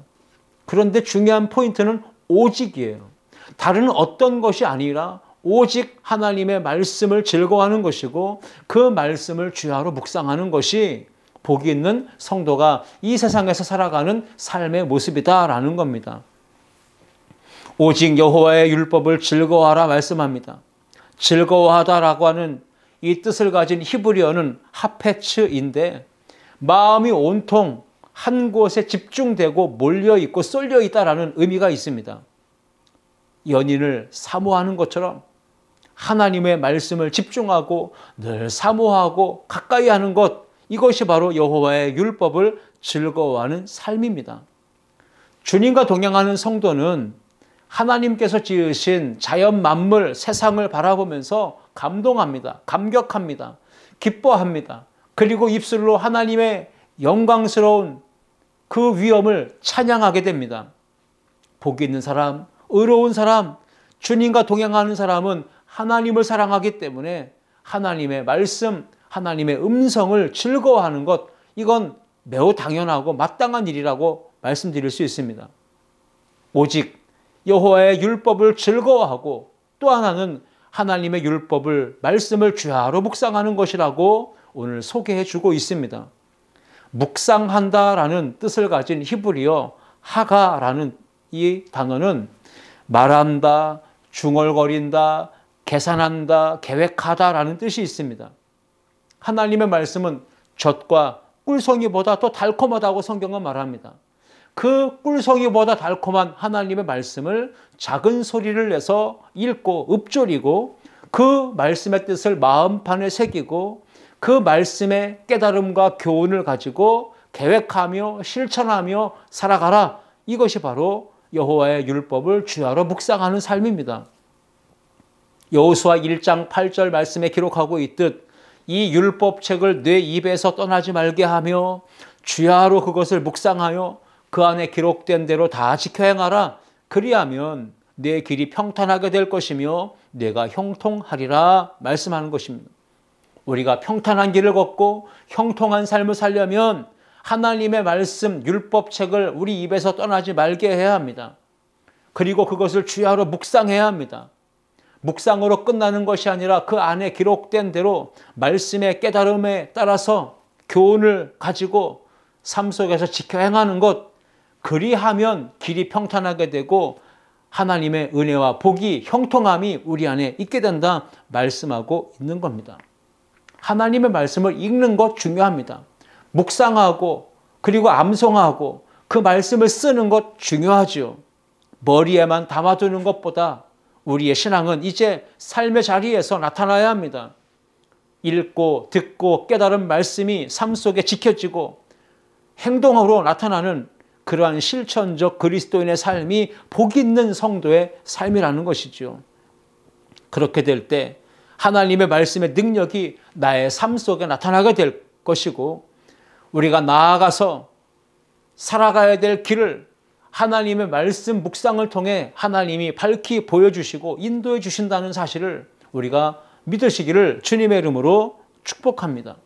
그런데 중요한 포인트는 오직이에요. 다른 어떤 것이 아니라 오직 하나님의 말씀을 즐거워하는 것이고 그 말씀을 주야로 묵상하는 것이 복이 있는 성도가 이 세상에서 살아가는 삶의 모습이다라는 겁니다. 오직 여호와의 율법을 즐거워하라 말씀합니다. 즐거워하다라고 하는 이 뜻을 가진 히브리어는 하페츠인데 마음이 온통 한 곳에 집중되고 몰려있고 쏠려있다라는 의미가 있습니다. 연인을 사모하는 것처럼 하나님의 말씀을 집중하고 늘 사모하고 가까이 하는 것, 이것이 바로 여호와의 율법을 즐거워하는 삶입니다. 주님과 동행하는 성도는 하나님께서 지으신 자연 만물, 세상을 바라보면서 감동합니다. 감격합니다. 기뻐합니다. 그리고 입술로 하나님의 영광스러운 그 위엄을 찬양하게 됩니다. 복이 있는 사람, 의로운 사람, 주님과 동행하는 사람은 하나님을 사랑하기 때문에 하나님의 말씀, 하나님의 음성을 즐거워하는 것, 이건 매우 당연하고 마땅한 일이라고 말씀드릴 수 있습니다. 오직 여호와의 율법을 즐거워하고 또 하나는 하나님의 율법을, 말씀을 주야로 묵상하는 것이라고 오늘 소개해 주고 있습니다. 묵상한다라는 뜻을 가진 히브리어 하가라는 이 단어는 말한다, 중얼거린다, 계산한다, 계획하다라는 뜻이 있습니다. 하나님의 말씀은 젖과 꿀송이보다 더 달콤하다고 성경은 말합니다. 그 꿀송이보다 달콤한 하나님의 말씀을 작은 소리를 내서 읽고 읊조리고 그 말씀의 뜻을 마음판에 새기고 그 말씀의 깨달음과 교훈을 가지고 계획하며 실천하며 살아가라. 이것이 바로 여호와의 율법을 주야로 묵상하는 삶입니다. 여호수아 1장 8절 말씀에 기록하고 있듯 이 율법책을 내 입에서 떠나지 말게 하며 주야로 그것을 묵상하여 그 안에 기록된 대로 다 지켜 행하라. 그리하면 내 길이 평탄하게 될 것이며 내가 형통하리라 말씀하는 것입니다. 우리가 평탄한 길을 걷고 형통한 삶을 살려면 하나님의 말씀, 율법책을 우리 입에서 떠나지 말게 해야 합니다. 그리고 그것을 주야로 묵상해야 합니다. 묵상으로 끝나는 것이 아니라 그 안에 기록된 대로 말씀의 깨달음에 따라서 교훈을 가지고 삶 속에서 지켜 행하는 것, 그리하면 길이 평탄하게 되고 하나님의 은혜와 복이, 형통함이 우리 안에 있게 된다 말씀하고 있는 겁니다. 하나님의 말씀을 읽는 것 중요합니다. 묵상하고 그리고 암송하고 그 말씀을 쓰는 것 중요하죠. 머리에만 담아두는 것보다 우리의 신앙은 이제 삶의 자리에서 나타나야 합니다. 읽고 듣고 깨달은 말씀이 삶 속에 지켜지고 행동으로 나타나는 그러한 실천적 그리스도인의 삶이 복 있는 성도의 삶이라는 것이죠. 그렇게 될 때 하나님의 말씀의 능력이 나의 삶 속에 나타나게 될 것이고 우리가 나아가서 살아가야 될 길을 하나님의 말씀 묵상을 통해 하나님이 밝히 보여주시고 인도해 주신다는 사실을 우리가 믿으시기를 주님의 이름으로 축복합니다.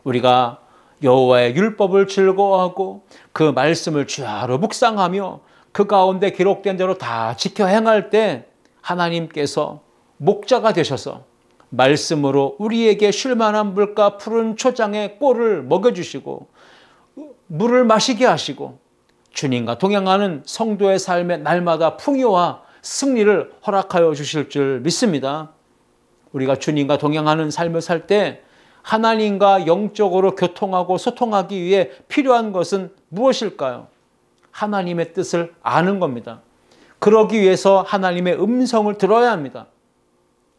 우리가 여호와의 율법을 즐거워하고 그 말씀을 주야로 묵상하며 그 가운데 기록된 대로 다 지켜 행할 때 하나님께서 목자가 되셔서 말씀으로 우리에게 쉴만한 물과 푸른 초장의 꼴을 먹여주시고 물을 마시게 하시고 주님과 동행하는 성도의 삶에 날마다 풍요와 승리를 허락하여 주실 줄 믿습니다. 우리가 주님과 동행하는 삶을 살 때 하나님과 영적으로 교통하고 소통하기 위해 필요한 것은 무엇일까요? 하나님의 뜻을 아는 겁니다. 그러기 위해서 하나님의 음성을 들어야 합니다.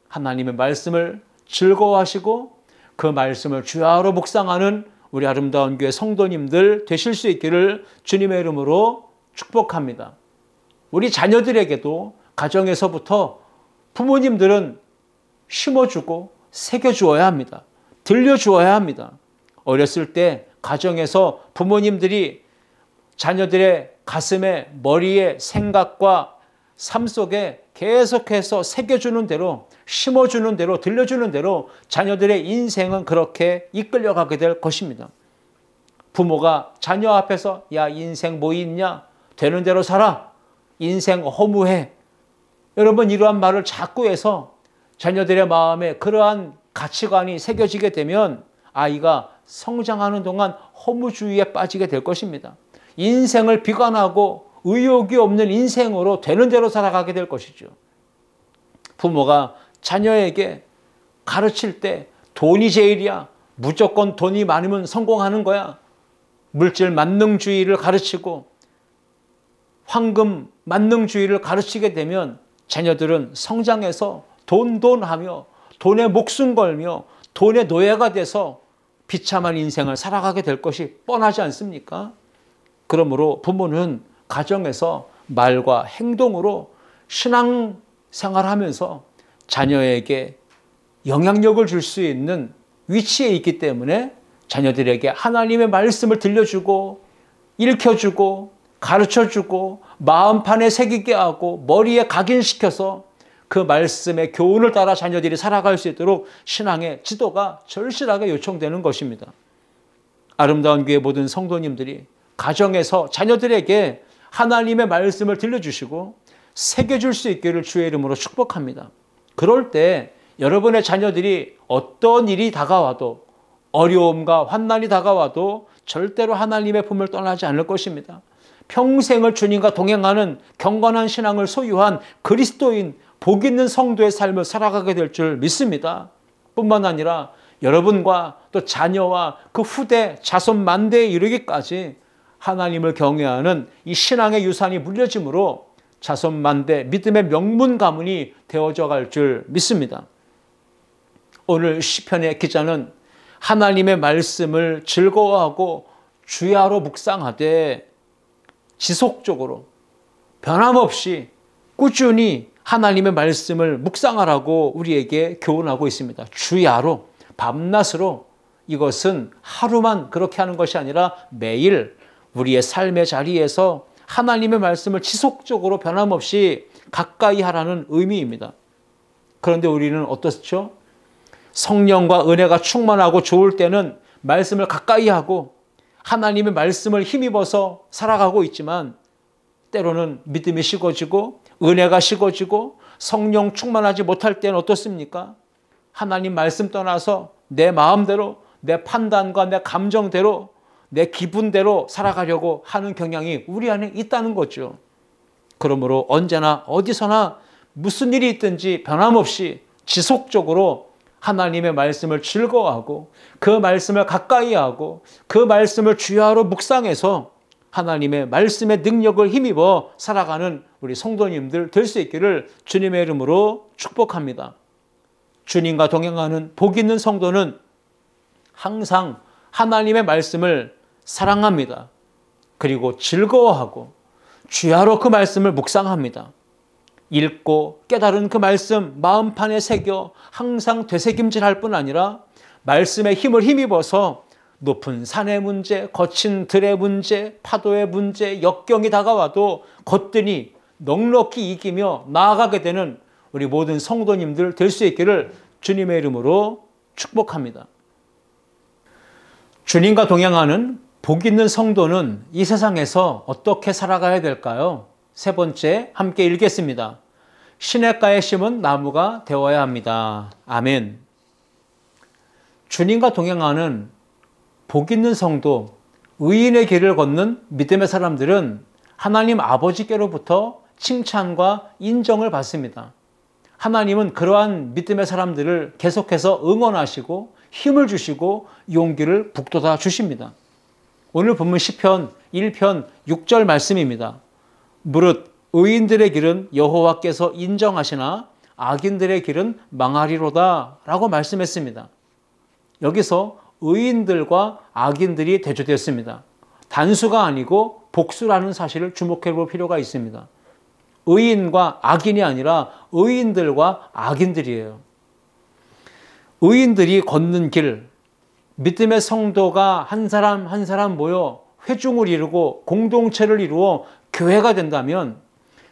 하나님의 말씀을 즐거워하시고 그 말씀을 주야로 묵상하는 우리 아름다운 교회 성도님들 되실 수 있기를 주님의 이름으로 축복합니다. 우리 자녀들에게도 가정에서부터 부모님들은 심어주고 새겨주어야 합니다. 들려주어야 합니다. 어렸을 때 가정에서 부모님들이 자녀들의 가슴에, 머리에, 생각과 삶 속에 계속해서 새겨주는 대로, 심어주는 대로, 들려주는 대로 자녀들의 인생은 그렇게 이끌려가게 될 것입니다. 부모가 자녀 앞에서 야 인생 뭐 있냐? 되는 대로 살아. 인생 허무해. 여러분 이러한 말을 자꾸 해서 자녀들의 마음에 그러한 가치관이 새겨지게 되면 아이가 성장하는 동안 허무주의에 빠지게 될 것입니다. 인생을 비관하고 의욕이 없는 인생으로 되는 대로 살아가게 될 것이죠. 부모가 자녀에게 가르칠 때 돈이 제일이야. 무조건 돈이 많으면 성공하는 거야. 물질 만능주의를 가르치고 황금 만능주의를 가르치게 되면 자녀들은 성장해서 돈하며 돈에 목숨 걸며 돈의 노예가 돼서 비참한 인생을 살아가게 될 것이 뻔하지 않습니까? 그러므로 부모는 가정에서 말과 행동으로 신앙생활하면서 자녀에게 영향력을 줄 수 있는 위치에 있기 때문에 자녀들에게 하나님의 말씀을 들려주고 읽혀주고 가르쳐주고 마음판에 새기게 하고 머리에 각인시켜서 그 말씀의 교훈을 따라 자녀들이 살아갈 수 있도록 신앙의 지도가 절실하게 요청되는 것입니다. 아름다운 교회 모든 성도님들이 가정에서 자녀들에게 하나님의 말씀을 들려주시고 새겨줄 수 있기를 주의 이름으로 축복합니다. 그럴 때 여러분의 자녀들이 어떤 일이 다가와도 어려움과 환난이 다가와도 절대로 하나님의 품을 떠나지 않을 것입니다. 평생을 주님과 동행하는 경건한 신앙을 소유한 그리스도인 복 있는 성도의 삶을 살아가게 될 줄 믿습니다. 뿐만 아니라 여러분과 또 자녀와 그 후대 자손 만대에 이르기까지 하나님을 경외하는 이 신앙의 유산이 물려짐으로 자손 만대 믿음의 명문 가문이 되어져 갈 줄 믿습니다. 오늘 시편의 기자는 하나님의 말씀을 즐거워하고 주야로 묵상하되 지속적으로 변함없이 꾸준히 하나님의 말씀을 묵상하라고 우리에게 교훈하고 있습니다. 주야로, 밤낮으로. 이것은 하루만 그렇게 하는 것이 아니라 매일 우리의 삶의 자리에서 하나님의 말씀을 지속적으로 변함없이 가까이 하라는 의미입니다. 그런데 우리는 어떻죠? 성령과 은혜가 충만하고 좋을 때는 말씀을 가까이 하고 하나님의 말씀을 힘입어서 살아가고 있지만 때로는 믿음이 식어지고 은혜가 식어지고 성령 충만하지 못할 때는 어떻습니까? 하나님 말씀 떠나서 내 마음대로 내 판단과 내 감정대로 내 기분대로 살아가려고 하는 경향이 우리 안에 있다는 거죠. 그러므로 언제나 어디서나 무슨 일이 있든지 변함없이 지속적으로 하나님의 말씀을 즐거워하고 그 말씀을 가까이 하고 그 말씀을 주야로 묵상해서 하나님의 말씀의 능력을 힘입어 살아가는 우리 성도님들 될 수 있기를 주님의 이름으로 축복합니다. 주님과 동행하는 복 있는 성도는 항상 하나님의 말씀을 사랑합니다. 그리고 즐거워하고 주야로 그 말씀을 묵상합니다. 읽고 깨달은 그 말씀 마음판에 새겨 항상 되새김질할 뿐 아니라 말씀의 힘을 힘입어서 높은 산의 문제, 거친 들의 문제, 파도의 문제, 역경이 다가와도 거뜬히 넉넉히 이기며 나아가게 되는 우리 모든 성도님들 될 수 있기를 주님의 이름으로 축복합니다. 주님과 동행하는 복 있는 성도는 이 세상에서 어떻게 살아가야 될까요? 세 번째 함께 읽겠습니다. 시냇가에 심은 나무가 되어야 합니다. 아멘. 주님과 동행하는 복 있는 성도, 의인의 길을 걷는 믿음의 사람들은 하나님 아버지께로부터 칭찬과 인정을 받습니다. 하나님은 그러한 믿음의 사람들을 계속해서 응원하시고 힘을 주시고 용기를 북돋아 주십니다. 오늘 본문 시편 1편 6절 말씀입니다. 무릇 의인들의 길은 여호와께서 인정하시나 악인들의 길은 망하리로다 라고 말씀했습니다. 여기서 의인들과 악인들이 대조되었습니다. 단수가 아니고 복수라는 사실을 주목해 볼 필요가 있습니다. 의인과 악인이 아니라 의인들과 악인들이에요. 의인들이 걷는 길, 믿음의 성도가 한 사람 한 사람 모여 회중을 이루고 공동체를 이루어 교회가 된다면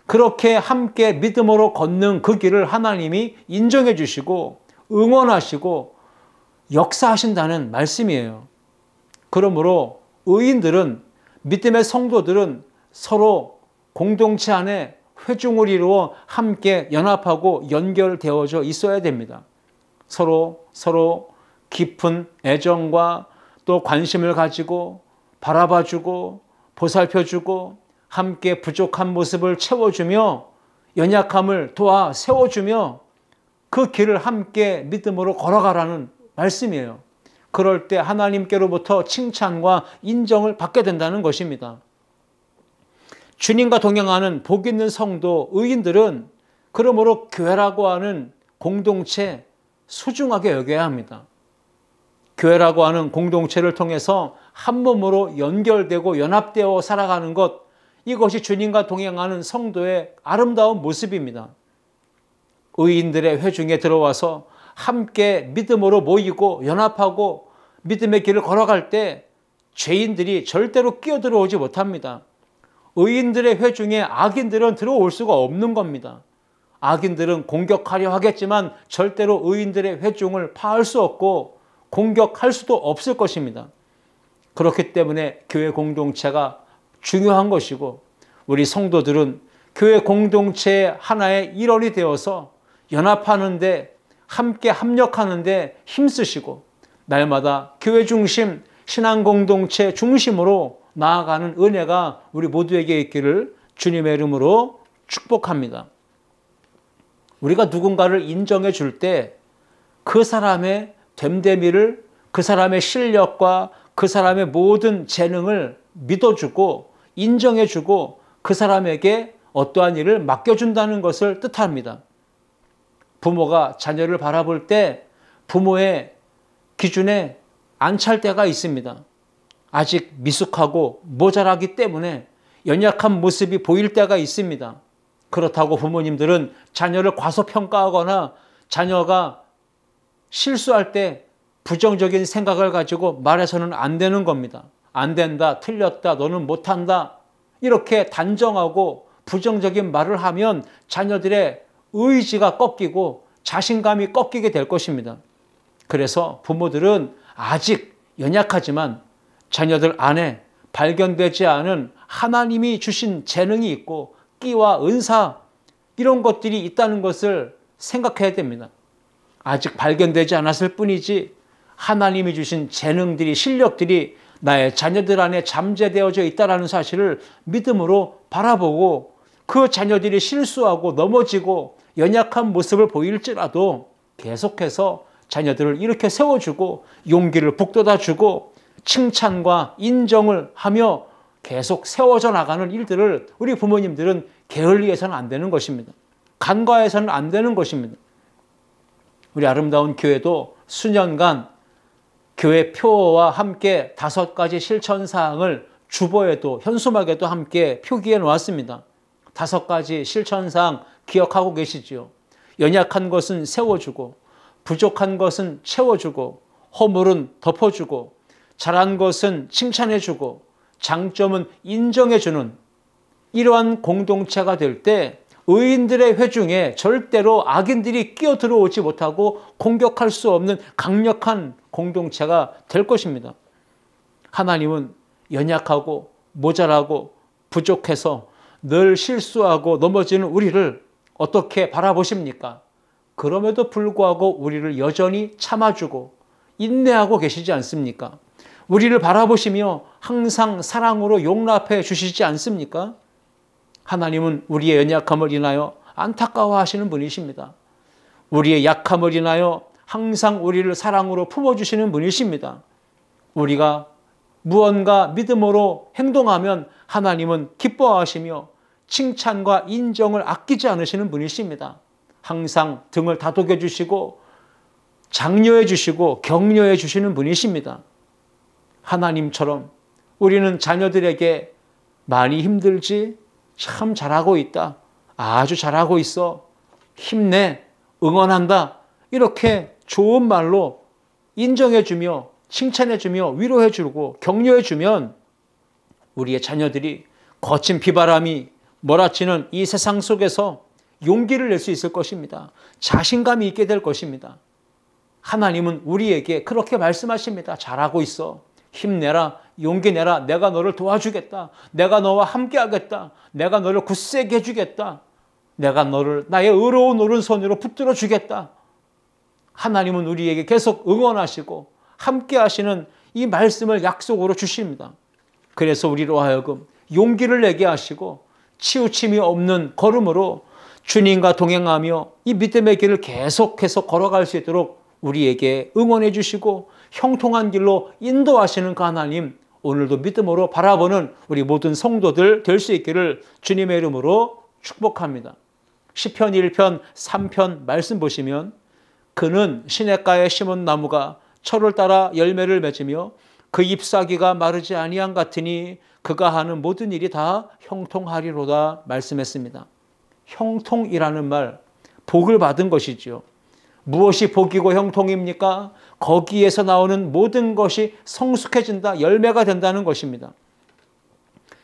그렇게 함께 믿음으로 걷는 그 길을 하나님이 인정해 주시고 응원하시고 역사하신다는 말씀이에요. 그러므로 의인들은 믿음의 성도들은 서로 공동체 안에 회중을 이루어 함께 연합하고 연결되어져 있어야 됩니다. 서로 깊은 애정과 또 관심을 가지고 바라봐주고 보살펴주고 함께 부족한 모습을 채워주며 연약함을 도와 세워주며 그 길을 함께 믿음으로 걸어가라는 말씀이에요. 그럴 때 하나님께로부터 칭찬과 인정을 받게 된다는 것입니다. 주님과 동행하는 복 있는 성도, 의인들은 그러므로 교회라고 하는 공동체 소중하게 여겨야 합니다. 교회라고 하는 공동체를 통해서 한 몸으로 연결되고 연합되어 살아가는 것, 이것이 주님과 동행하는 성도의 아름다운 모습입니다. 의인들의 회중에 들어와서 함께 믿음으로 모이고 연합하고 믿음의 길을 걸어갈 때 죄인들이 절대로 끼어들어오지 못합니다. 의인들의 회중에 악인들은 들어올 수가 없는 겁니다. 악인들은 공격하려 하겠지만 절대로 의인들의 회중을 파할 수 없고 공격할 수도 없을 것입니다. 그렇기 때문에 교회 공동체가 중요한 것이고 우리 성도들은 교회 공동체의 하나의 일원이 되어서 연합하는데 함께 합력하는데 힘쓰시고 날마다 교회 중심, 신앙 공동체 중심으로 나아가는 은혜가 우리 모두에게 있기를 주님의 이름으로 축복합니다. 우리가 누군가를 인정해 줄 때 그 사람의 됨됨이를, 그 사람의 실력과 그 사람의 모든 재능을 믿어주고 인정해주고 그 사람에게 어떠한 일을 맡겨준다는 것을 뜻합니다. 부모가 자녀를 바라볼 때 부모의 기준에 안 찰 때가 있습니다. 아직 미숙하고 모자라기 때문에 연약한 모습이 보일 때가 있습니다. 그렇다고 부모님들은 자녀를 과소평가하거나 자녀가 실수할 때 부정적인 생각을 가지고 말해서는 안 되는 겁니다. 안 된다, 틀렸다, 너는 못한다 이렇게 단정하고 부정적인 말을 하면 자녀들의 의지가 꺾이고 자신감이 꺾이게 될 것입니다. 그래서 부모들은 아직 연약하지만 자녀들 안에 발견되지 않은 하나님이 주신 재능이 있고 끼와 은사 이런 것들이 있다는 것을 생각해야 됩니다. 아직 발견되지 않았을 뿐이지 하나님이 주신 재능들이 실력들이 나의 자녀들 안에 잠재되어져 있다는 사실을 믿음으로 바라보고 그 자녀들이 실수하고 넘어지고 연약한 모습을 보일지라도 계속해서 자녀들을 이렇게 세워주고 용기를 북돋아주고 칭찬과 인정을 하며 계속 세워져 나가는 일들을 우리 부모님들은 게을리해서는 안 되는 것입니다. 간과해서는 안 되는 것입니다. 우리 아름다운 교회도 수년간 교회 표어와 함께 5가지 실천사항을 주보에도 현수막에도 함께 표기해 놓았습니다. 5가지 실천사항 기억하고 계시지요? 연약한 것은 세워주고 부족한 것은 채워주고 허물은 덮어주고 잘한 것은 칭찬해주고 장점은 인정해주는 이러한 공동체가 될 때 의인들의 회중에 절대로 악인들이 끼어들어오지 못하고 공격할 수 없는 강력한 공동체가 될 것입니다. 하나님은 연약하고 모자라고 부족해서 늘 실수하고 넘어지는 우리를 어떻게 바라보십니까? 그럼에도 불구하고 우리를 여전히 참아주고 인내하고 계시지 않습니까? 우리를 바라보시며 항상 사랑으로 용납해 주시지 않습니까? 하나님은 우리의 연약함을 인하여 안타까워하시는 분이십니다. 우리의 약함을 인하여 항상 우리를 사랑으로 품어주시는 분이십니다. 우리가 무언가 믿음으로 행동하면 하나님은 기뻐하시며 칭찬과 인정을 아끼지 않으시는 분이십니다. 항상 등을 다독여 주시고 장려해 주시고 격려해 주시는 분이십니다. 하나님처럼 우리는 자녀들에게 많이 힘들지? 참 잘하고 있다. 아주 잘하고 있어. 힘내. 응원한다. 이렇게 좋은 말로 인정해주며 칭찬해주며 위로해주고 격려해주면 우리의 자녀들이 거친 비바람이 몰아치는 이 세상 속에서 용기를 낼 수 있을 것입니다. 자신감이 있게 될 것입니다. 하나님은 우리에게 그렇게 말씀하십니다. 잘하고 있어. 힘내라. 용기 내라. 내가 너를 도와주겠다. 내가 너와 함께하겠다. 내가 너를 굳세게 해주겠다. 내가 너를 나의 의로운 오른손으로 붙들어 주겠다. 하나님은 우리에게 계속 응원하시고 함께 하시는 이 말씀을 약속으로 주십니다. 그래서 우리로 하여금 용기를 내게 하시고 치우침이 없는 걸음으로 주님과 동행하며 이 믿음의 길을 계속해서 걸어갈 수 있도록 우리에게 응원해 주시고 형통한 길로 인도하시는 그 하나님, 오늘도 믿음으로 바라보는 우리 모든 성도들 될 수 있기를 주님의 이름으로 축복합니다. 시편 1편 3편 말씀 보시면 그는 시냇가에 심은 나무가 철을 따라 열매를 맺으며 그 잎사귀가 마르지 아니한 같으니 그가 하는 모든 일이 다 형통하리로다 말씀했습니다. 형통이라는 말, 복을 받은 것이지요. 무엇이 복이고 형통입니까? 거기에서 나오는 모든 것이 성숙해진다, 열매가 된다는 것입니다.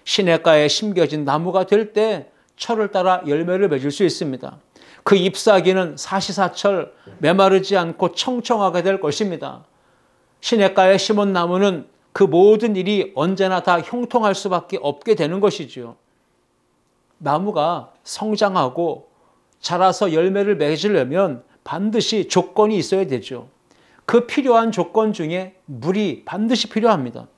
시냇가에 심겨진 나무가 될 때 철을 따라 열매를 맺을 수 있습니다. 그 잎사귀는 사시사철 메마르지 않고 청청하게 될 것입니다. 시냇가에 심은 나무는 그 모든 일이 언제나 다 형통할 수밖에 없게 되는 것이지요. 나무가 성장하고 자라서 열매를 맺으려면 반드시 조건이 있어야 되죠. 그 필요한 조건 중에 물이 반드시 필요합니다.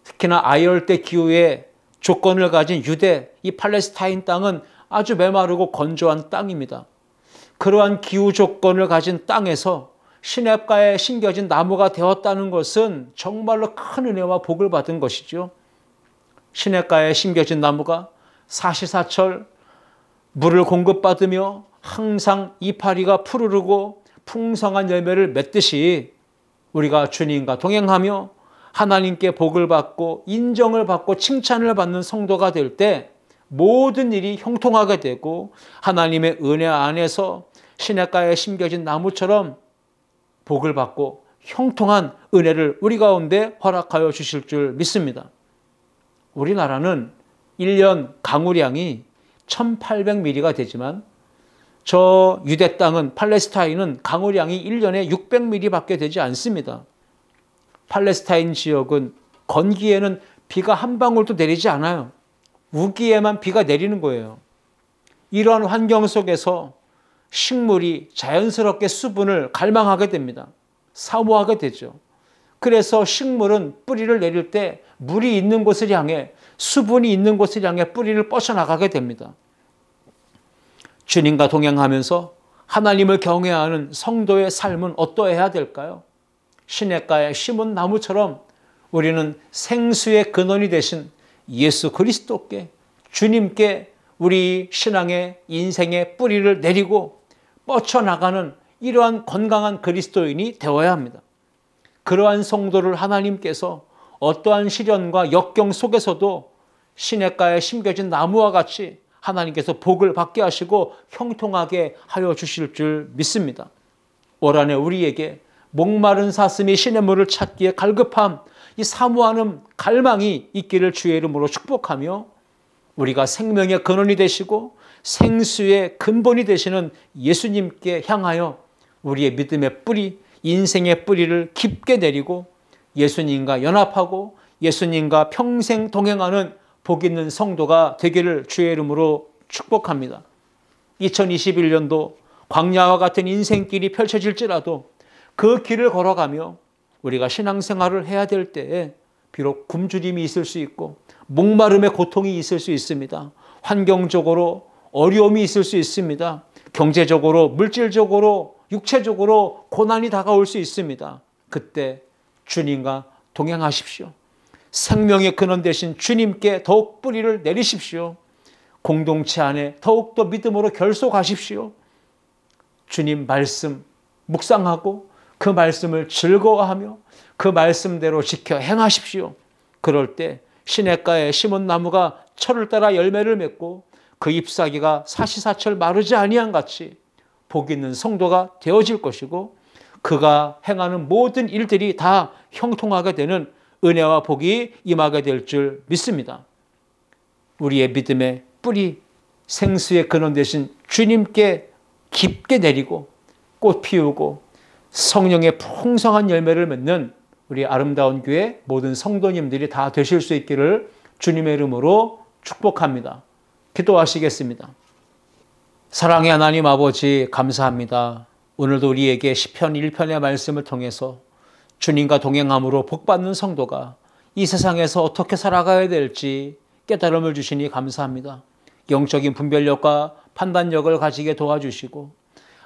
특히나 아열대 기후의 조건을 가진 유대, 이 팔레스타인 땅은 아주 메마르고 건조한 땅입니다. 그러한 기후 조건을 가진 땅에서 시냇가에 심겨진 나무가 되었다는 것은 정말로 큰 은혜와 복을 받은 것이죠. 시냇가에 심겨진 나무가 사시사철 물을 공급받으며 항상 이파리가 푸르르고 풍성한 열매를 맺듯이 우리가 주님과 동행하며 하나님께 복을 받고 인정을 받고 칭찬을 받는 성도가 될 때 모든 일이 형통하게 되고 하나님의 은혜 안에서 시냇가에 심겨진 나무처럼 복을 받고 형통한 은혜를 우리 가운데 허락하여 주실 줄 믿습니다. 우리나라는 1년 강우량이 1800mm가 되지만 저 유대 땅은 팔레스타인은 강우량이 1년에 600mm밖에 되지 않습니다. 팔레스타인 지역은 건기에는 비가 한 방울도 내리지 않아요. 우기에만 비가 내리는 거예요. 이러한 환경 속에서 식물이 자연스럽게 수분을 갈망하게 됩니다. 사모하게 되죠. 그래서 식물은 뿌리를 내릴 때 물이 있는 곳을 향해, 수분이 있는 곳을 향해 뿌리를 뻗어나가게 됩니다. 주님과 동행하면서 하나님을 경외하는 성도의 삶은 어떠해야 될까요? 시냇가에 심은 나무처럼 우리는 생수의 근원이 되신 예수 그리스도께, 주님께 우리 신앙의 인생의 뿌리를 내리고 뻗쳐나가는 이러한 건강한 그리스도인이 되어야 합니다. 그러한 성도를 하나님께서 어떠한 시련과 역경 속에서도 시냇가에 심겨진 나무와 같이 하나님께서 복을 받게 하시고 형통하게 하여 주실 줄 믿습니다. 올 한해 우리에게 목마른 사슴이 시냇물을 찾기에 갈급함, 이 사모하는 갈망이 있기를 주의 이름으로 축복하며 우리가 생명의 근원이 되시고 생수의 근본이 되시는 예수님께 향하여 우리의 믿음의 뿌리, 인생의 뿌리를 깊게 내리고 예수님과 연합하고 예수님과 평생 동행하는 복 있는 성도가 되기를 주의 이름으로 축복합니다. 2021년도 광야와 같은 인생길이 펼쳐질지라도 그 길을 걸어가며 우리가 신앙생활을 해야 될 때에 비록 굶주림이 있을 수 있고 목마름의 고통이 있을 수 있습니다. 환경적으로 어려움이 있을 수 있습니다. 경제적으로, 물질적으로, 육체적으로 고난이 다가올 수 있습니다. 그때 주님과 동행하십시오. 생명의 근원 되신 주님께 더욱 뿌리를 내리십시오. 공동체 안에 더욱더 믿음으로 결속하십시오. 주님 말씀 묵상하고 그 말씀을 즐거워하며 그 말씀대로 지켜 행하십시오. 그럴 때 시냇가에 심은 나무가 철을 따라 열매를 맺고 그 잎사귀가 사시사철 마르지 아니한 같이 복 있는 성도가 되어질 것이고 그가 행하는 모든 일들이 다 형통하게 되는 은혜와 복이 임하게 될 줄 믿습니다. 우리의 믿음의 뿌리, 생수의 근원 되신 주님께 깊게 내리고 꽃 피우고 성령의 풍성한 열매를 맺는 우리 아름다운 교회 모든 성도님들이 다 되실 수 있기를 주님의 이름으로 축복합니다. 기도하시겠습니다. 사랑의 하나님 아버지 감사합니다. 오늘도 우리에게 시편 1편의 말씀을 통해서 주님과 동행함으로 복받는 성도가 이 세상에서 어떻게 살아가야 될지 깨달음을 주시니 감사합니다. 영적인 분별력과 판단력을 가지게 도와주시고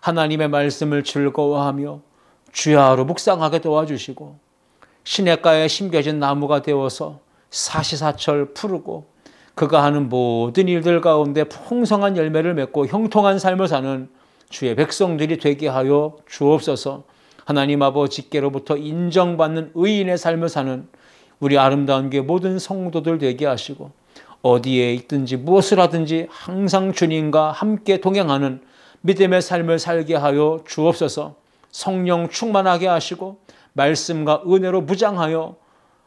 하나님의 말씀을 즐거워하며 주야로 묵상하게 도와주시고 시냇가에 심겨진 나무가 되어서 사시사철 푸르고 그가 하는 모든 일들 가운데 풍성한 열매를 맺고 형통한 삶을 사는 주의 백성들이 되게 하여 주옵소서. 하나님 아버지께로부터 인정받는 의인의 삶을 사는 우리 아름다운 교회 모든 성도들 되게 하시고 어디에 있든지 무엇을 하든지 항상 주님과 함께 동행하는 믿음의 삶을 살게 하여 주옵소서. 성령 충만하게 하시고 말씀과 은혜로 무장하여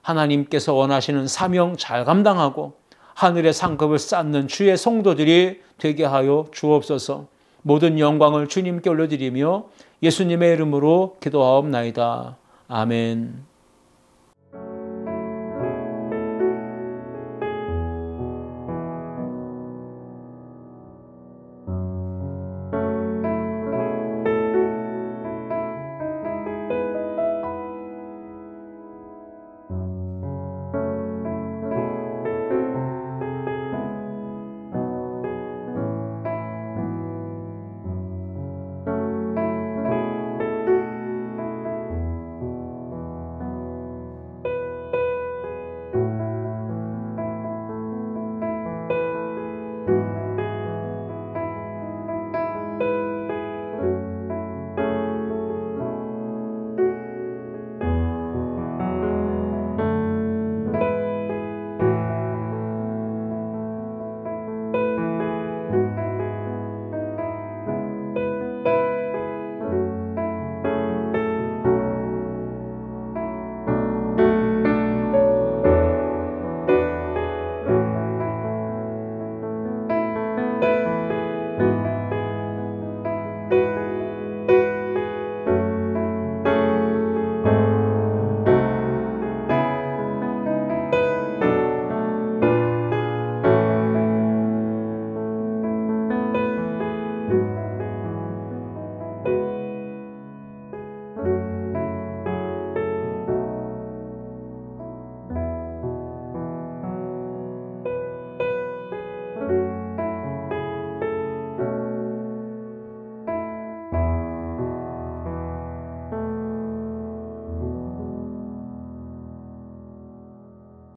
하나님께서 원하시는 사명 잘 감당하고 하늘의 상급을 쌓는 주의 성도들이 되게 하여 주옵소서. 모든 영광을 주님께 올려드리며 예수님의 이름으로 기도하옵나이다. 아멘.